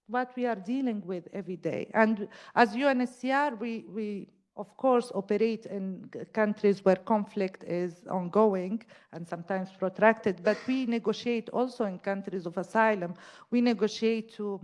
[SPEAKER 3] what we are dealing with every day. And as UNHCR, we of course operate in countries where conflict is ongoing and sometimes protracted, but we negotiate also in countries of asylum. We negotiate to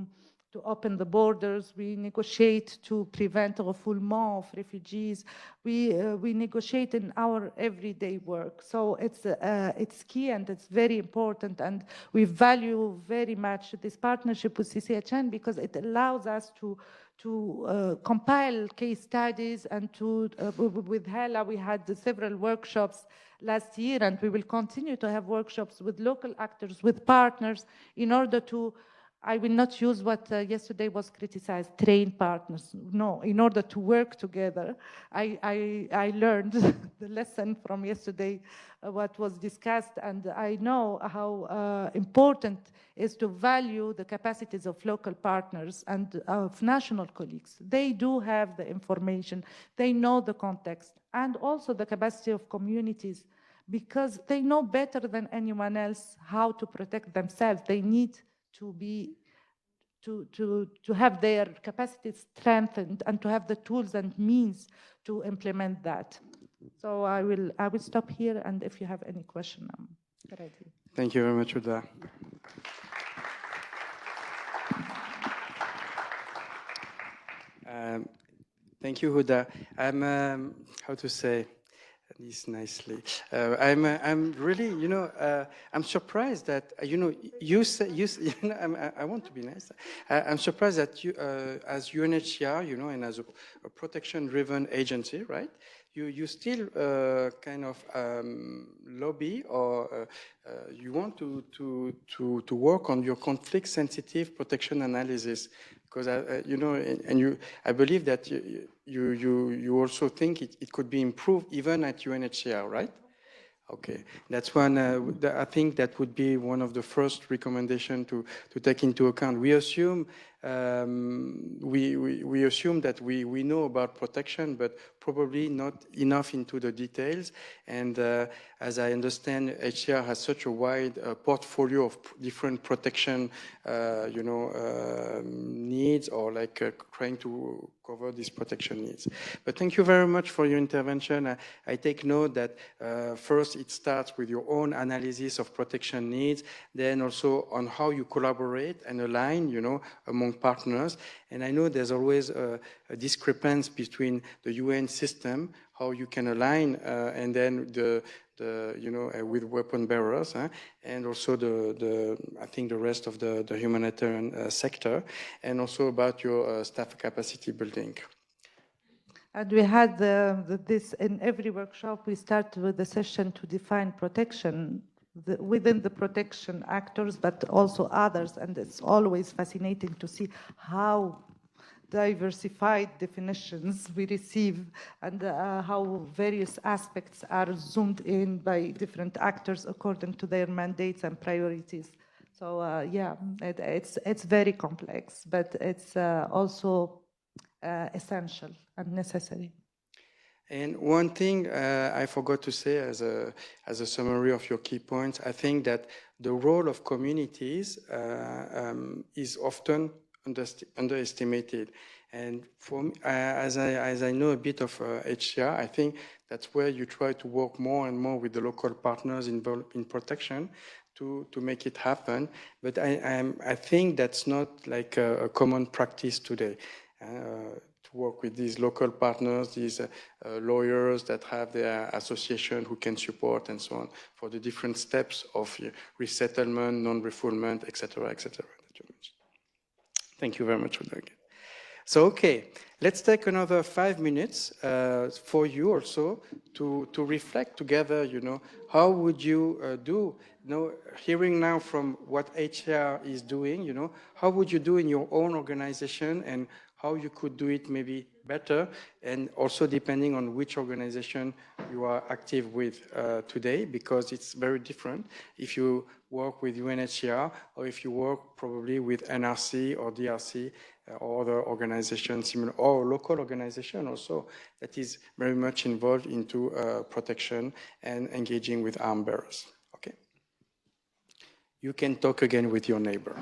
[SPEAKER 3] open the borders. We negotiate to prevent a refoulement of refugees. We negotiate in our everyday work. So it's key and it's very important, and we value very much this partnership with CCHN because it allows us to compile case studies, and with Hala we had several workshops last year, and we will continue to have workshops with local actors, with partners, in order to, I will not use what yesterday was criticized, train partners. No, in order to work together. I learned the lesson from yesterday, what was discussed, and I know how important is to value the capacities of local partners and of national colleagues. They do have the information, they know the context, and also the capacity of communities, because they know better than anyone else how to protect themselves. They need to have their capacities strengthened and to have the tools and means to implement that. So I will stop here, and if you have any question, I'm ready.
[SPEAKER 1] Thank you very much, Huda. Thank you, Huda. I'm how to say this nicely. I'm really, I'm surprised that you say I want to be nice. I'm surprised that you, as UNHCR, and as a protection-driven agency, right? You still kind of lobby, or you want to work on your conflict-sensitive protection analysis, because I believe that you also think it could be improved even at UNHCR, right? Okay, that's one. I think that would be one of the first recommendations to take into account. We assume we assume that we know about protection, but probably not enough into the details. And as I understand, HCR has such a wide portfolio of different protection, needs, or like trying to cover these protection needs. But thank you very much for your intervention. I take note that first it starts with your own analysis of protection needs, then also on how you collaborate and align, among partners. And I know there's always a discrepancy between the UN system, how you can align, and then with weapon bearers, and also I think the rest of the humanitarian sector, and also about your staff capacity building.
[SPEAKER 3] And we had this in every workshop. We start with the session to define protection within the protection actors, but also others. And it's always fascinating to see how diversified definitions we receive, and how various aspects are zoomed in by different actors according to their mandates and priorities. So yeah, it's very complex, but it's also essential and necessary.
[SPEAKER 1] And one thing I forgot to say as a summary of your key points, I think that the role of communities is often underestimated. And for me, as I know a bit of HCR, I think that's where you try to work more and more with the local partners involved in protection to make it happen. But I think that's not like a common practice today. To work with these local partners, these lawyers that have their association who can support and so on for the different steps of resettlement, non-refoulement, etc., etc. that you mentioned. Thank you very much for that. So, okay, let's take another 5 minutes for you also to reflect together, how would you do, hearing now from what HR is doing, how would you do in your own organization and how you could do it maybe better, and also depending on which organization you are active with today, because it's very different if you work with UNHCR or if you work probably with NRC or DRC or other organizations, similar, or local organization also that is very much involved into protection and engaging with arm bearers. Okay, you can talk again with your neighbor.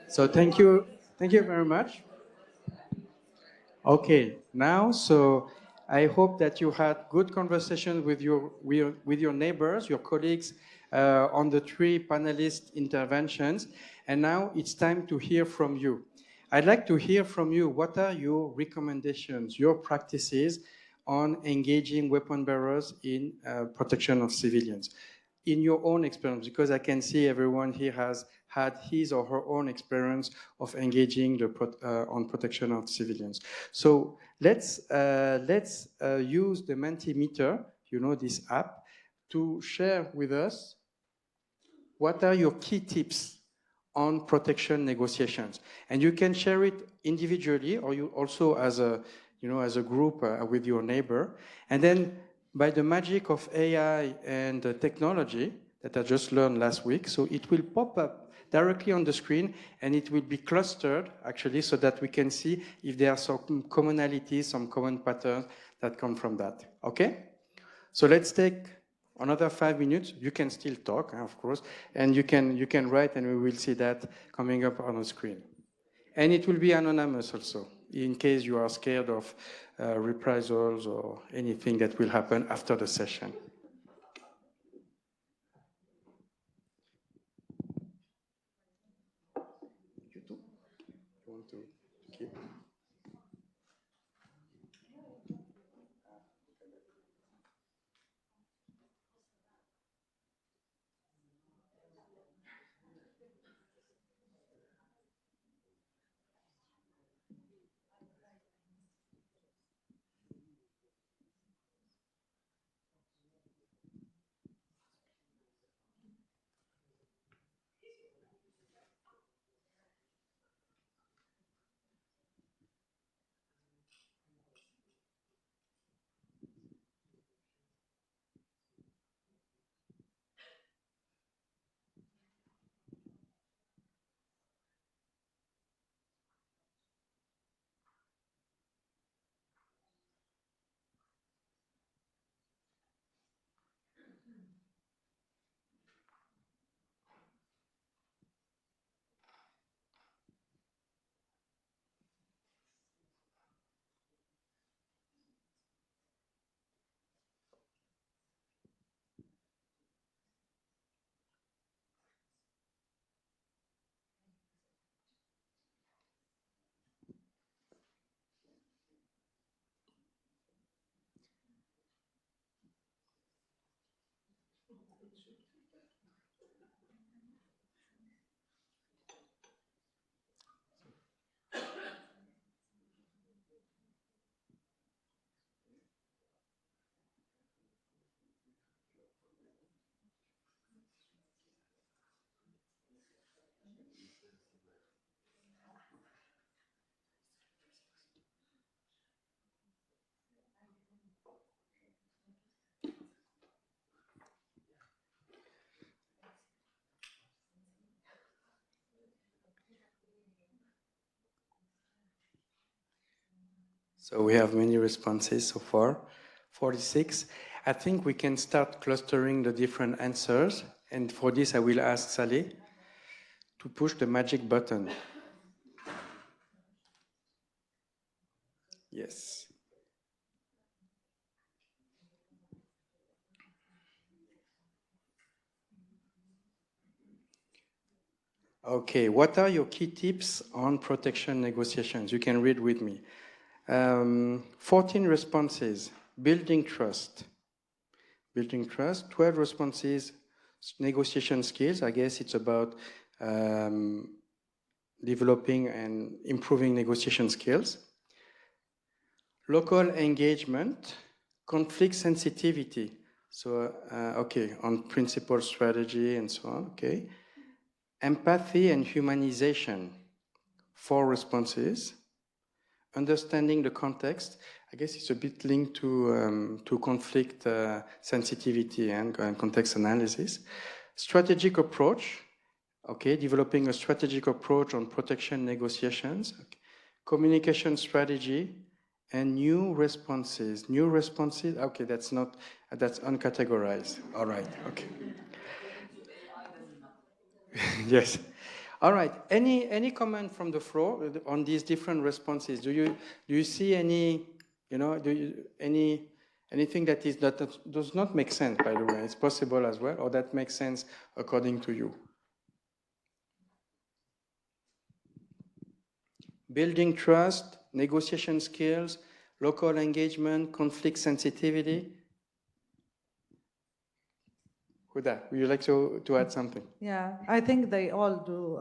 [SPEAKER 1] So thank you very much. Okay, now, so I hope that you had good conversation with your neighbors, your colleagues on the three panelist interventions. And now it's time to hear from you. I'd like to hear from you. What are your recommendations, your practices on engaging weapon bearers in protection of civilians? In your own experience, because I can see everyone here has had his or her own experience of engaging on protection of civilians. So let's use the Mentimeter, you know, this app, to share with us what are your key tips on protection negotiations. And you can share it individually, or you also as a, you know, as a group with your neighbor. And then by the magic of AI and technology that I just learned last week, so it will pop up directly on the screen and it will be clustered actually so that we can see if there are some commonalities, some common patterns that come from that. Okay? So let's take another 5 minutes. You can still talk, of course, and you can write, and we will see that coming up on the screen. And it will be anonymous also, in case you are scared of reprisals or anything that will happen after the session. You too. You want to keep? So we have many responses so far, 46. I think we can start clustering the different answers. And for this, I will ask Saleh to push the magic button. Yes. Okay, what are your key tips on protection negotiations? You can read with me. 14 responses, building trust. Building trust, 12 responses, negotiation skills. I guess it's about developing and improving negotiation skills. Local engagement, conflict sensitivity. So, okay, on principle strategy and so on, okay. Empathy and humanization, 4 responses. Understanding the context, I guess it's a bit linked to conflict sensitivity and context analysis. Strategic approach, okay, developing a strategic approach on protection negotiations. Okay. Communication strategy and new responses. New responses, okay, that's uncategorized. All right, okay. Yes. All right. Any comment from the floor on these different responses? Do you see any, anything that does not make sense, by the way? It's possible as well, or that makes sense according to you? Building trust, negotiation skills, local engagement, conflict sensitivity. Huda, would you like to add something?
[SPEAKER 3] Yeah, I think they all do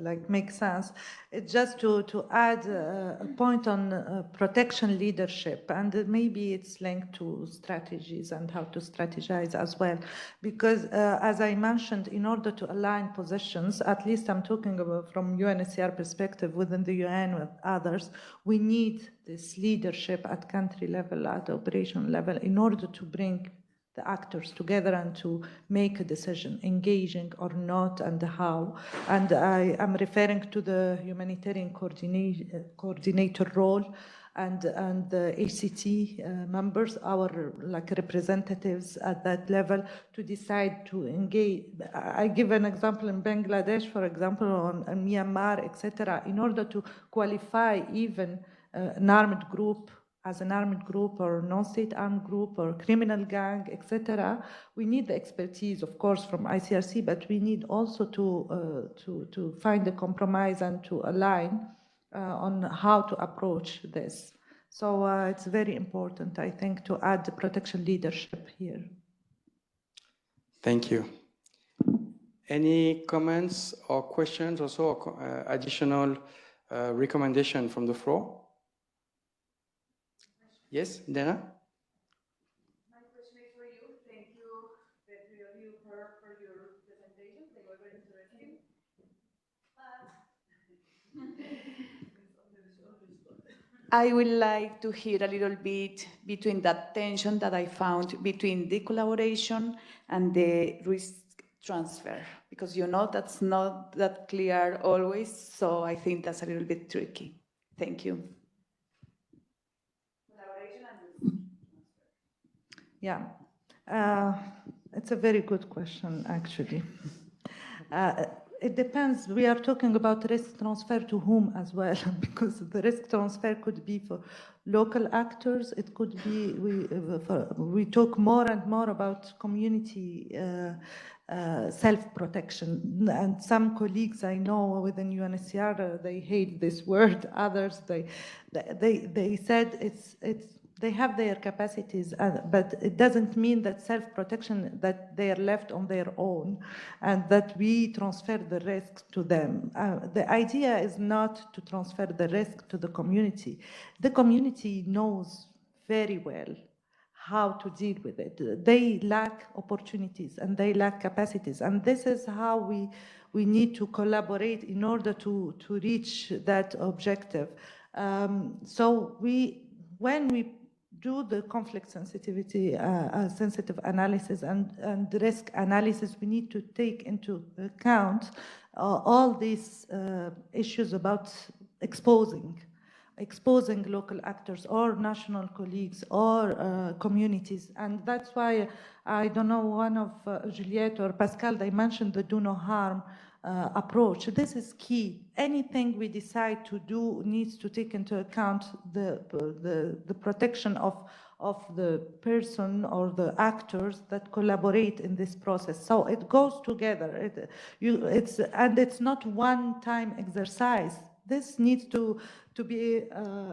[SPEAKER 3] like make sense. It's just to add a point on protection leadership, and maybe it's linked to strategies and how to strategize as well. Because as I mentioned, in order to align positions, at least I'm talking about from UNHCR perspective within the UN with others, we need this leadership at country level, at operation level, in order to bring the actors together and to make a decision, engaging or not, and how. And I am referring to the humanitarian coordinator role and the ACT members, our like representatives at that level, to decide to engage. I give an example in Bangladesh, for example, on Myanmar, etc. In order to qualify even an armed group as an armed group or non-state armed group or criminal gang, etc., we need the expertise, of course, from ICRC, but we need also to find a compromise and to align on how to approach this. So it's very important, I think, to add the protection leadership here.
[SPEAKER 1] Thank you. Any comments or questions also, or additional recommendation from the floor? Yes, Dana?
[SPEAKER 6] My question is for you. Thank you, the three of you, for your presentation. They were very interesting. I would like to hear a little bit between that tension that I found between the collaboration and the risk transfer, because that's not that clear always, so I think that's a little bit tricky. Thank you.
[SPEAKER 3] Yeah, it's a very good question, actually. It depends. We are talking about risk transfer to whom as well, because the risk transfer could be for local actors. It could be, we talk more and more about community self-protection. And some colleagues I know within UNHCR, they hate this word. Others, they said they have their capacities, but it doesn't mean that self-protection, that they are left on their own and that we transfer the risk to them. The idea is not to transfer the risk to the community. The community knows very well how to deal with it. They lack opportunities and they lack capacities. And this is how we need to collaborate in order to reach that objective. So when we do the conflict sensitivity, sensitive analysis and risk analysis, we need to take into account all these issues about exposing exposing local actors or national colleagues or communities. And that's why I don't know, one of Juliette or Pascal, they mentioned the do no harm approach. This is key. Anything we decide to do needs to take into account the protection of the person or the actors that collaborate in this process. So it goes together. It's not one-time exercise. This needs to be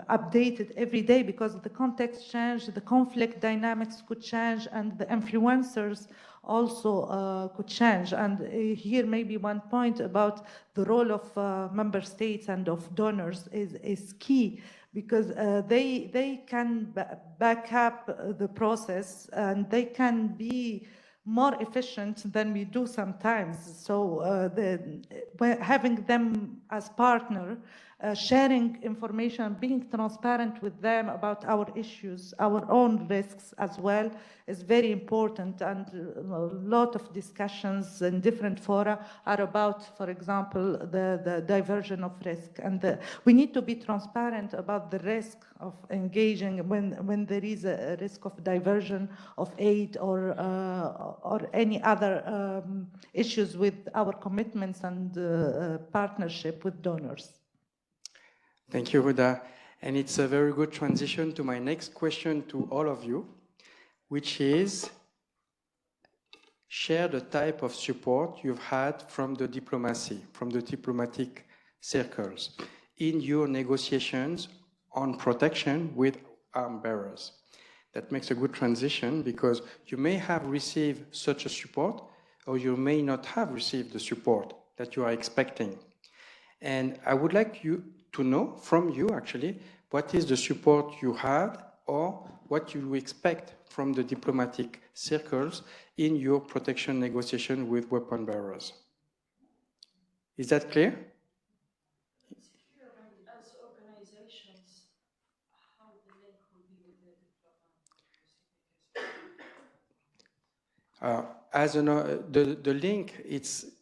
[SPEAKER 3] updated every day because the context changed, the conflict dynamics could change, and the influencers also could change. And here maybe one point about the role of member states and of donors is key, because they can back up the process and they can be more efficient than we do sometimes. So having them as partner, sharing information, being transparent with them about our issues, our own risks as well, is very important. And a lot of discussions in different fora are about, for example, the diversion of risk. And we need to be transparent about the risk of engaging when there is a risk of diversion of aid or any other issues with our commitments and partnership with donors.
[SPEAKER 1] Thank you, Huda. And it's a very good transition to my next question to all of you, which is, share the type of support you've had from the diplomacy, from the diplomatic circles in your negotiations on protection with arm bearers. That makes a good transition because you may have received such a support or you may not have received the support that you are expecting. And I would like you to know from you actually, what is the support you had or what you expect from the diplomatic circles in your protection negotiation with weapon bearers. Is that clear?
[SPEAKER 7] As organizations, how the link will be with the diplomat?
[SPEAKER 1] The link,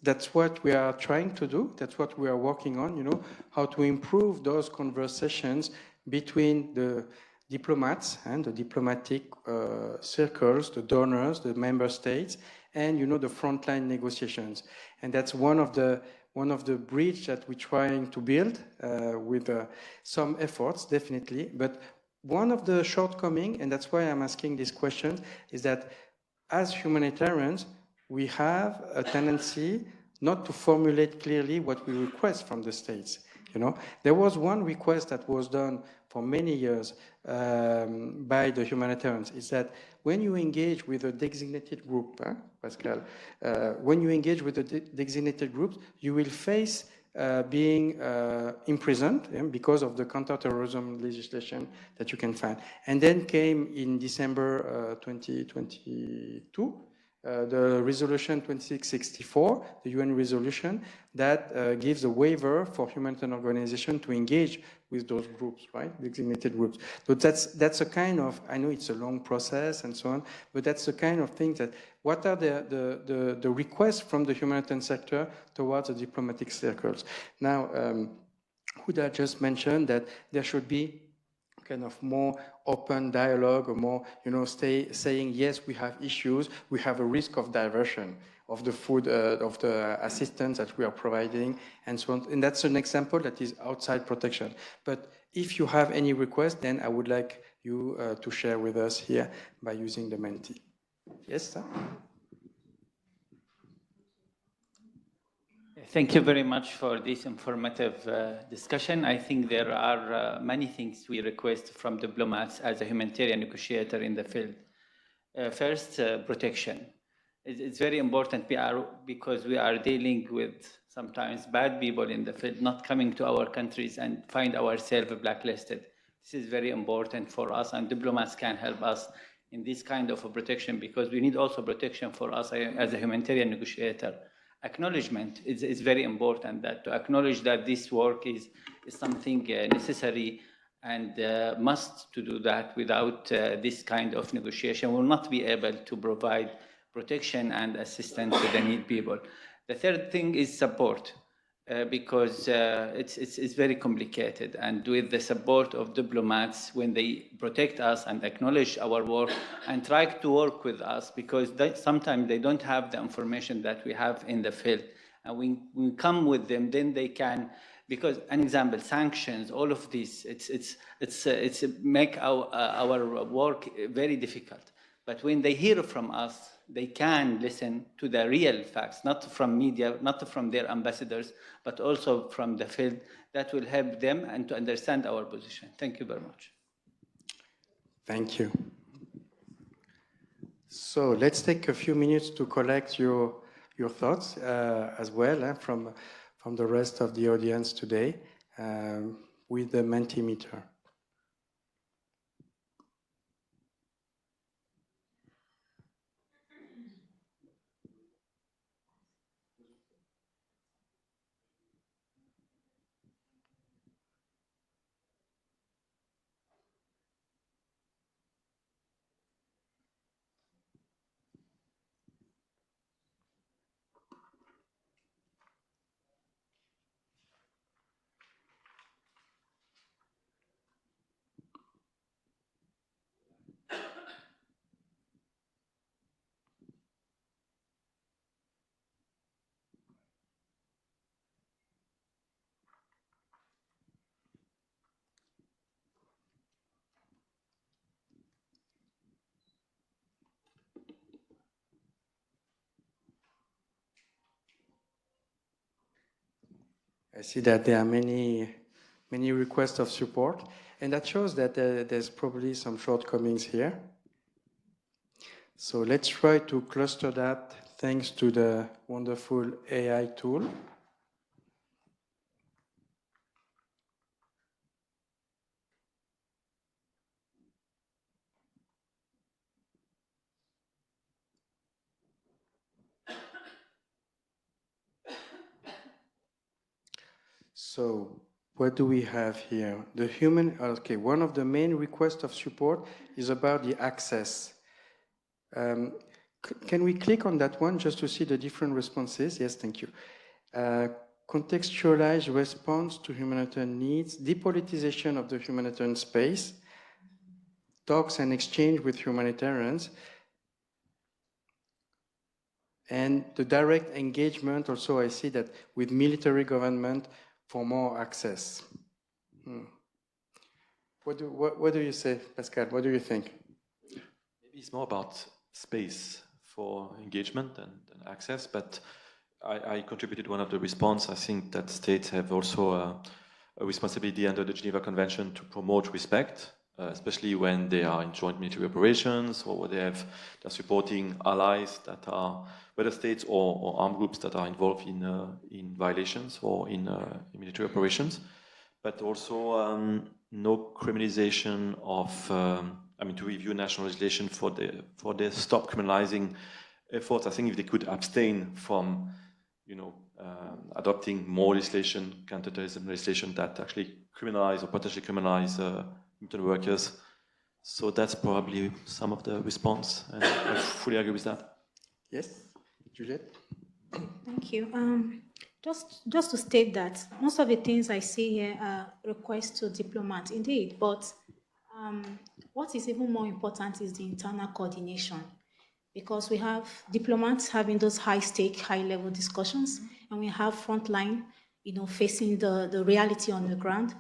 [SPEAKER 1] that's what we are trying to do. That's what we are working on, you know, how to improve those conversations between the diplomats and the diplomatic circles, the donors, the member states, and, you know, the frontline negotiations. And that's one of the bridge that we're trying to build with some efforts, definitely. But one of the shortcomings, and that's why I'm asking this question, is that as humanitarians, we have a tendency not to formulate clearly what we request from the states. You know, there was one request that was done for many years by the humanitarians, is that when you engage with a designated group, Pascal, when you engage with a designated group, you will face being imprisoned because of the counterterrorism legislation that you can find. And then came in December 2022, the resolution 2664, the UN resolution, that gives a waiver for humanitarian organizations to engage with those groups, right, designated groups. So that's a kind of, I know it's a long process and so on, but that's the kind of thing that, what are the requests from the humanitarian sector towards the diplomatic circles? Now, Huda just mentioned that there should be kind of more open dialogue, or more, you know, saying, yes, we have issues, we have a risk of diversion of the food, of the assistance that we are providing, and so on. And that's an example that is outside protection. But if you have any request, then I would like you to share with us here by using the Menti. Yes, sir?
[SPEAKER 8] Thank you very much for this informative discussion. I think there are many things we request from diplomats as a humanitarian negotiator in the field. First, protection. It's very important because we are dealing with sometimes bad people in the field, not coming to our countries and find ourselves blacklisted. This is very important for us, and diplomats can help us in this kind of a protection, because we need also protection for us as a humanitarian negotiator. Acknowledgement is very important, that to acknowledge that this work is something necessary and must to do that. Without this kind of negotiation, we will not be able to provide protection and assistance to the needy people. The third thing is support. because it's very complicated. And with the support of diplomats, when they protect us and acknowledge our work and try to work with us, because sometimes they don't have the information that we have in the field. And when we come with them, then they can, because an example, sanctions, all of this, it's make our work very difficult. But when they hear from us, they can listen to the real facts, not from media, not from their ambassadors, but also from the field. That will help them and to understand our position. Thank you very much.
[SPEAKER 1] Thank you. So let's take a few minutes to collect your thoughts as well from the rest of the audience today with the Mentimeter. I see that there are many requests of support, and that shows that there's probably some shortcomings here. So let's try to cluster that thanks to the wonderful AI tool. So what do we have here? The human, okay, one of the main requests of support is about the access. Can we click on that one just to see the different responses? Yes, thank you. Contextualized response to humanitarian needs, depolitization of the humanitarian space, talks and exchange with humanitarians, and the direct engagement also I see that with military government for more access. What do you say, Pascal? What do you think?
[SPEAKER 5] Maybe it's more about space for engagement and access, but I contributed one of the response. I think that states have also a responsibility under the Geneva Convention to promote respect, especially when they are in joint military operations or they're supporting allies that are whether states or armed groups that are involved in violations or in military operations, but also no criminalization of, to review national legislation for the stop criminalizing efforts. I think if they could abstain from, adopting more legislation, counterterrorism legislation that actually criminalize or potentially criminalize military workers. So that's probably some of the response, and I fully agree with that.
[SPEAKER 1] Yes, Juliette?
[SPEAKER 4] Thank you. Just to state that most of the things I see here are requests to diplomats, indeed, but what is even more important is the internal coordination, because we have diplomats having those high-stake, high-level discussions, and we have Frontline, facing the reality on the ground.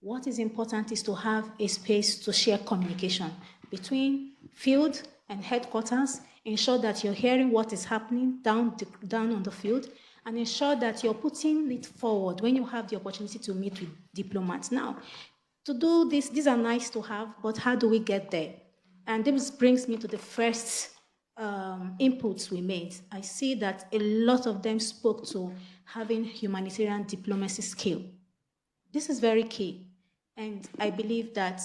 [SPEAKER 4] What is important is to have a space to share communication between field and headquarters, ensure that you're hearing what is happening down on the field, and ensure that you're putting it forward when you have the opportunity to meet with diplomats. Now, to do this, these are nice to have, but how do we get there? And this brings me to the first inputs we made. I see that a lot of them spoke to having humanitarian diplomacy skill. This is very key. And I believe that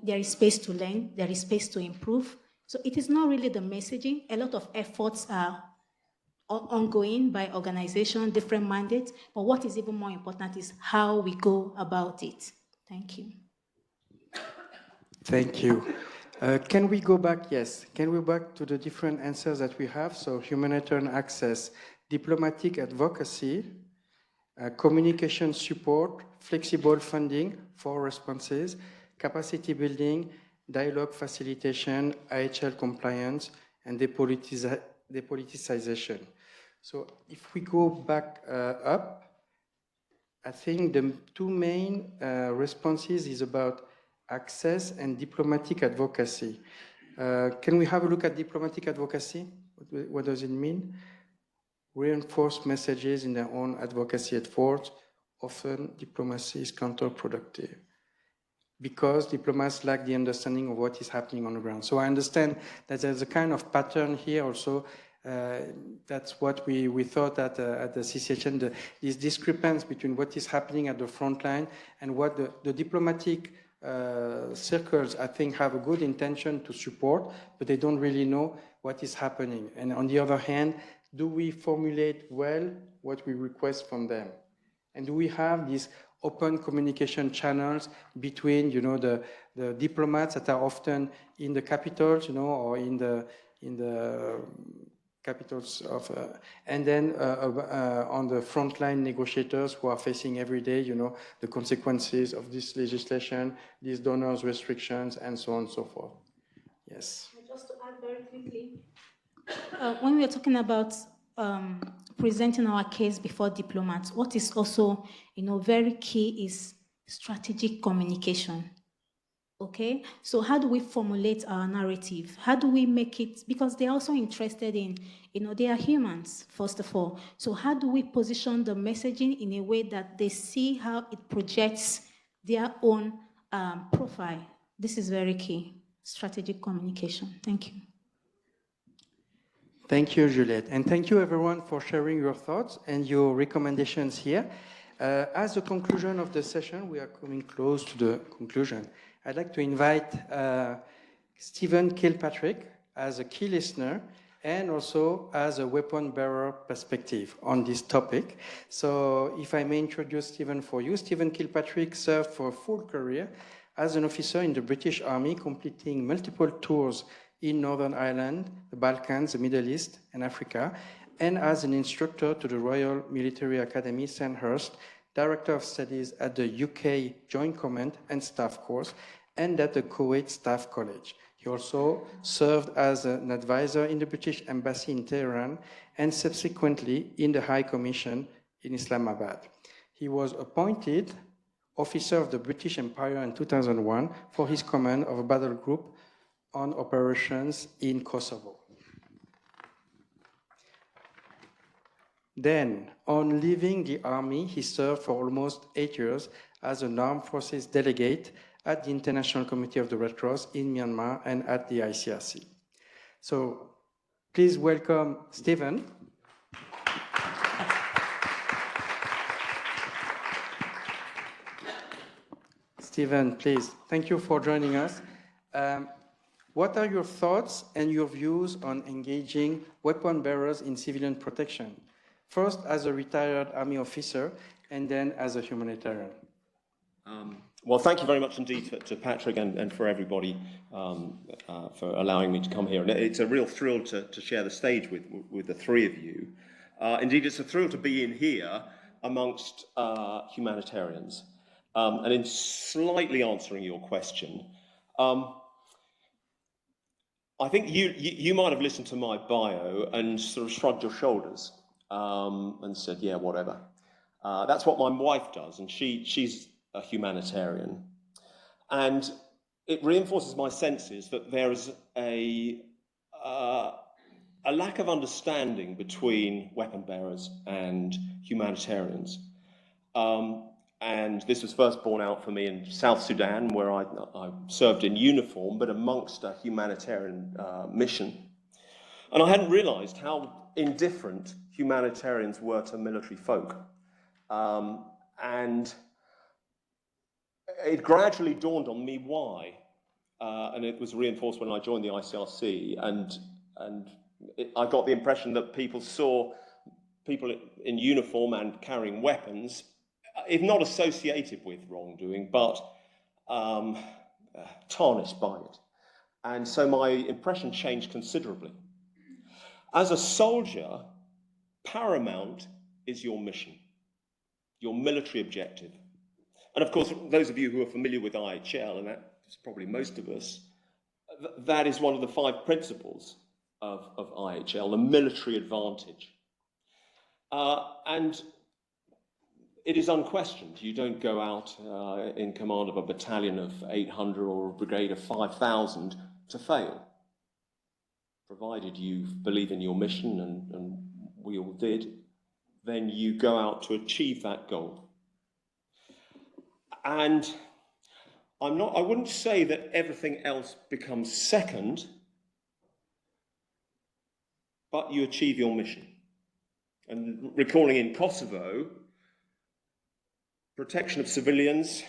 [SPEAKER 4] there is space to learn, there is space to improve. So it is not really the messaging. A lot of efforts are ongoing by organizations, different mandates, but what is even more important is how we go about it. Thank you.
[SPEAKER 1] Thank you. Can we go back? Yes. Can we go back to the different answers that we have? So humanitarian access, diplomatic advocacy, communication support, flexible funding for responses, capacity building, dialogue facilitation, IHL compliance, and depoliticization. So if we go back up, I think the two main responses is about access and diplomatic advocacy. Can we have a look at diplomatic advocacy? What does it mean? Reinforce messages in their own advocacy efforts. Often diplomacy is counterproductive because diplomats lack the understanding of what is happening on the ground. So I understand that there's a kind of pattern here also. That's what we thought at the CCHN, this discrepancy between what is happening at the front line and what the diplomatic circles, I think, have a good intention to support, but they don't really know what is happening. And on the other hand, do we formulate well what we request from them? And do we have these open communication channels between, the diplomats that are often in the capitals, or in the capitals of, and then on the frontline negotiators who are facing every day, the consequences of this legislation, these donors restrictions, and so on and so forth. Yes.
[SPEAKER 4] Just to add very quickly, when we are talking about presenting our case before diplomats, what is also, very key is strategic communication. Okay, so how do we formulate our narrative? How do we make it, because they're also interested in, they are humans, first of all. So how do we position the messaging in a way that they see how it projects their own profile? This is very key, strategic communication. Thank you.
[SPEAKER 1] Thank you, Juliette. And thank you, everyone, for sharing your thoughts and your recommendations here. As a conclusion of the session, we are coming close to the conclusion. I'd like to invite Stephen Kilpatrick as a key listener and also as a weapon bearer perspective on this topic. So if I may introduce Stephen for you. Stephen Kilpatrick served for a full career as an officer in the British Army, completing multiple tours in Northern Ireland, the Balkans, the Middle East, and Africa, and as an instructor to the Royal Military Academy, Sandhurst, Director of Studies at the UK Joint Command and Staff Course, and at the Kuwait Staff College. He also served as an advisor in the British Embassy in Tehran and subsequently in the High Commission in Islamabad. He was appointed Officer of the British Empire in 2001 for his command of a battle group on operations in Kosovo. Then, on leaving the army, he served for almost 8 years as an armed forces delegate at the International Committee of the Red Cross in Myanmar and at the ICRC. So, please welcome Stephen. Stephen, please. Thank you for joining us. What are your thoughts and your views on engaging weapon bearers in civilian protection? First as a retired Army officer, and then as a humanitarian.
[SPEAKER 9] Well, thank you very much indeed to Patrick and for everybody for allowing me to come here. And it's a real thrill to share the stage with the three of you. Indeed, it's a thrill to be in here amongst humanitarians. And in slightly answering your question, I think you might have listened to my bio and sort of shrugged your shoulders and said, yeah, whatever. That's what my wife does, and she's a humanitarian. And it reinforces my senses that there is a lack of understanding between weapon bearers and humanitarians. And this was first borne out for me in South Sudan, where I served in uniform, but amongst a humanitarian mission. And I hadn't realized how indifferent humanitarians were to military folk. And it gradually dawned on me why. And it was reinforced when I joined the ICRC. And I got the impression that people saw people in uniform and carrying weapons, if not associated with wrongdoing, but tarnished by it. And so my impression changed considerably. As a soldier, paramount is your mission. your military objective. And of course, those of you who are familiar with IHL, and that's probably most of us, that is one of the 5 principles of IHL, the military advantage. And it is unquestioned. You don't go out in command of a battalion of 800 or a brigade of 5,000 to fail, provided you believe in your mission, and we all did. Then you go out to achieve that goal. And I wouldn't say that everything else becomes second, but you achieve your mission. And recalling in Kosovo, protection of civilians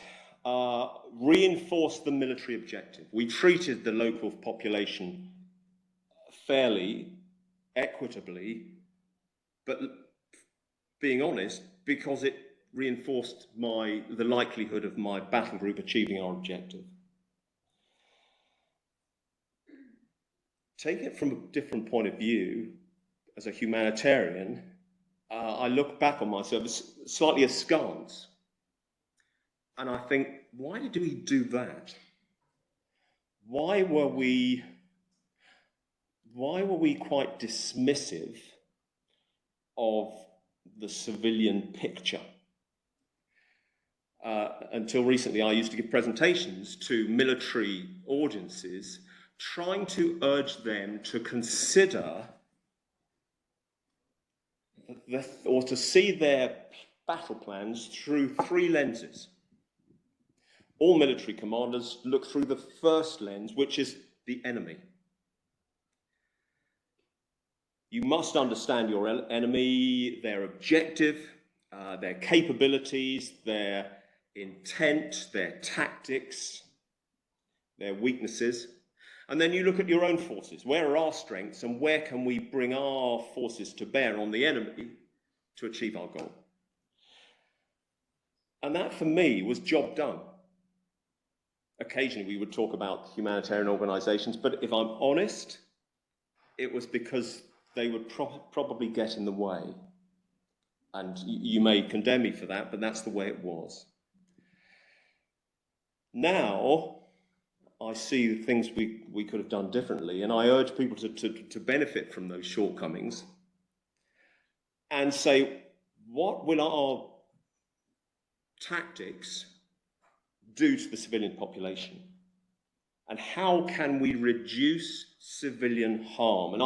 [SPEAKER 9] reinforced the military objective. We treated the local population fairly, equitably, but being honest, because it reinforced the likelihood of my battle group achieving our objective. Take it from a different point of view, as a humanitarian, I look back on my service slightly askance. And I think, why did we do that? Why were we quite dismissive of the civilian picture? Until recently, I used to give presentations to military audiences, trying to urge them to consider or to see their battle plans through 3 lenses. All military commanders look through the first lens, which is the enemy. You must understand your enemy, their objective, their capabilities, their intent, their tactics, their weaknesses. And then you look at your own forces. Where are our strengths, and where can we bring our forces to bear on the enemy to achieve our goal? And that, for me, was job done. Occasionally we would talk about humanitarian organizations, but if I'm honest, it was because they would probably get in the way. And you may condemn me for that, but that's the way it was. Now, I see the things we could have done differently, and I urge people to benefit from those shortcomings and say, what will our tactics do to the civilian population? And how can we reduce civilian harm? And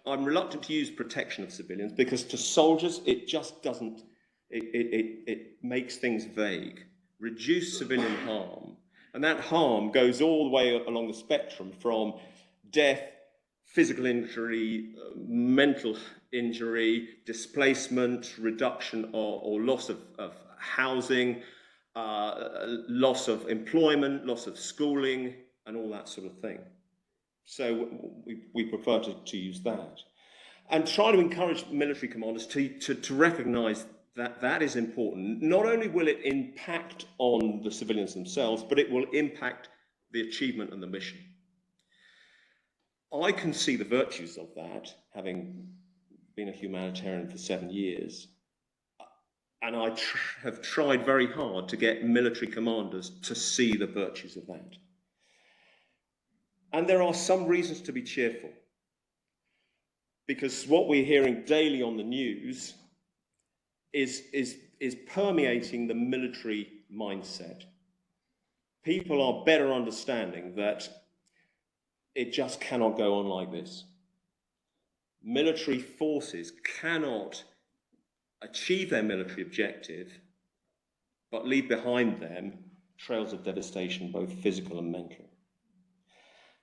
[SPEAKER 9] I'm reluctant to use protection of civilians, because to soldiers, it just doesn't, it makes things vague. Reduce civilian harm. And that harm goes all the way along the spectrum, from death, physical injury, mental injury, displacement, reduction or loss of housing, loss of employment, loss of schooling, and all that sort of thing. So we prefer to use that. And try to encourage military commanders to recognise that that is important. Not only will it impact on the civilians themselves, but it will impact the achievement and the mission. I can see the virtues of that, having been a humanitarian for 7 years. And I have tried very hard to get military commanders to see the virtues of that. And there are some reasons to be cheerful, because what we're hearing daily on the news is permeating the military mindset. People are better understanding that it just cannot go on like this. Military forces cannot achieve their military objective, but leave behind them trails of devastation, both physical and mental.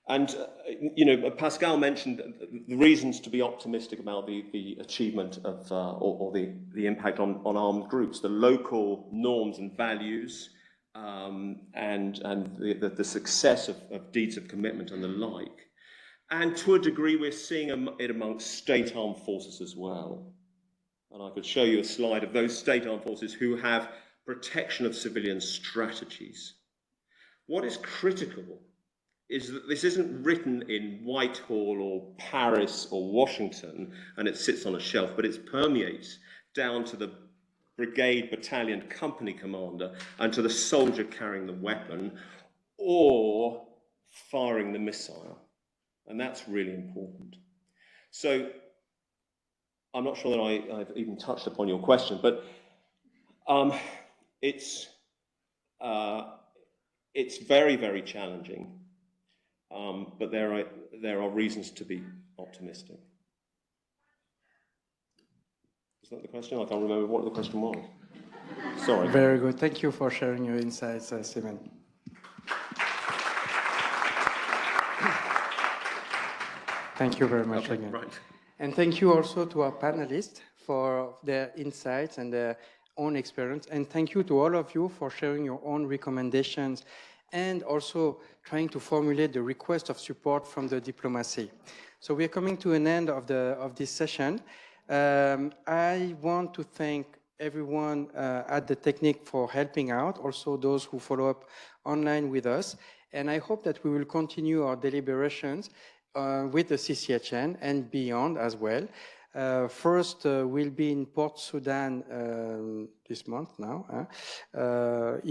[SPEAKER 9] And, you know, Pascal mentioned the reasons to be optimistic about the achievement of, or the impact on armed groups, the local norms and values, and the success of deeds of commitment and the like. And to a degree, we're seeing it amongst state armed forces as well. And I could show you a slide of those state armed forces who have protection of civilian strategies. What is critical is that this isn't written in Whitehall or Paris or Washington and it sits on a shelf, but it permeates down to the brigade, battalion, company commander, and to the soldier carrying the weapon or firing the missile. And that's really important. So I'm not sure that I've even touched upon your question, but it's very, very challenging, but there are reasons to be optimistic. Is that the question? I can't remember what the question was. Sorry.
[SPEAKER 1] Very good. Thank you for sharing your insights, Stephen. Thank you very much again.
[SPEAKER 9] Right.
[SPEAKER 1] And thank you also to our panelists for their insights and their own experience. And thank you to all of you for sharing your own recommendations and also trying to formulate the request of support from the diplomacy. So we are coming to an end of this session. I want to thank everyone at the Technique for helping out, also those who follow up online with us. And I hope that we will continue our deliberations with the CCHN and beyond as well. First, we'll be in Port Sudan this month now. At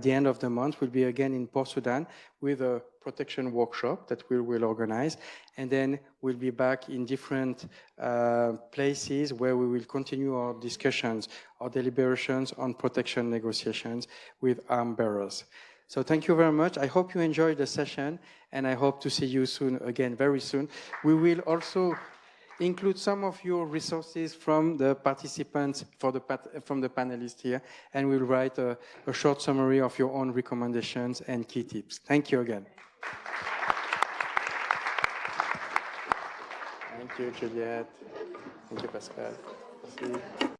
[SPEAKER 1] the end of the month, we'll be again in Port Sudan with a protection workshop that we will organize. And then we'll be back in different places where we will continue our discussions, our deliberations on protection negotiations with arm bearers. So thank you very much. I hope you enjoyed the session, and I hope to see you soon again, very soon. We will also include some of your resources from the participants, from the panelists here, and we'll write a short summary of your own recommendations and key tips. Thank you again. Thank you, Juliette. Thank you, Pascal. See you.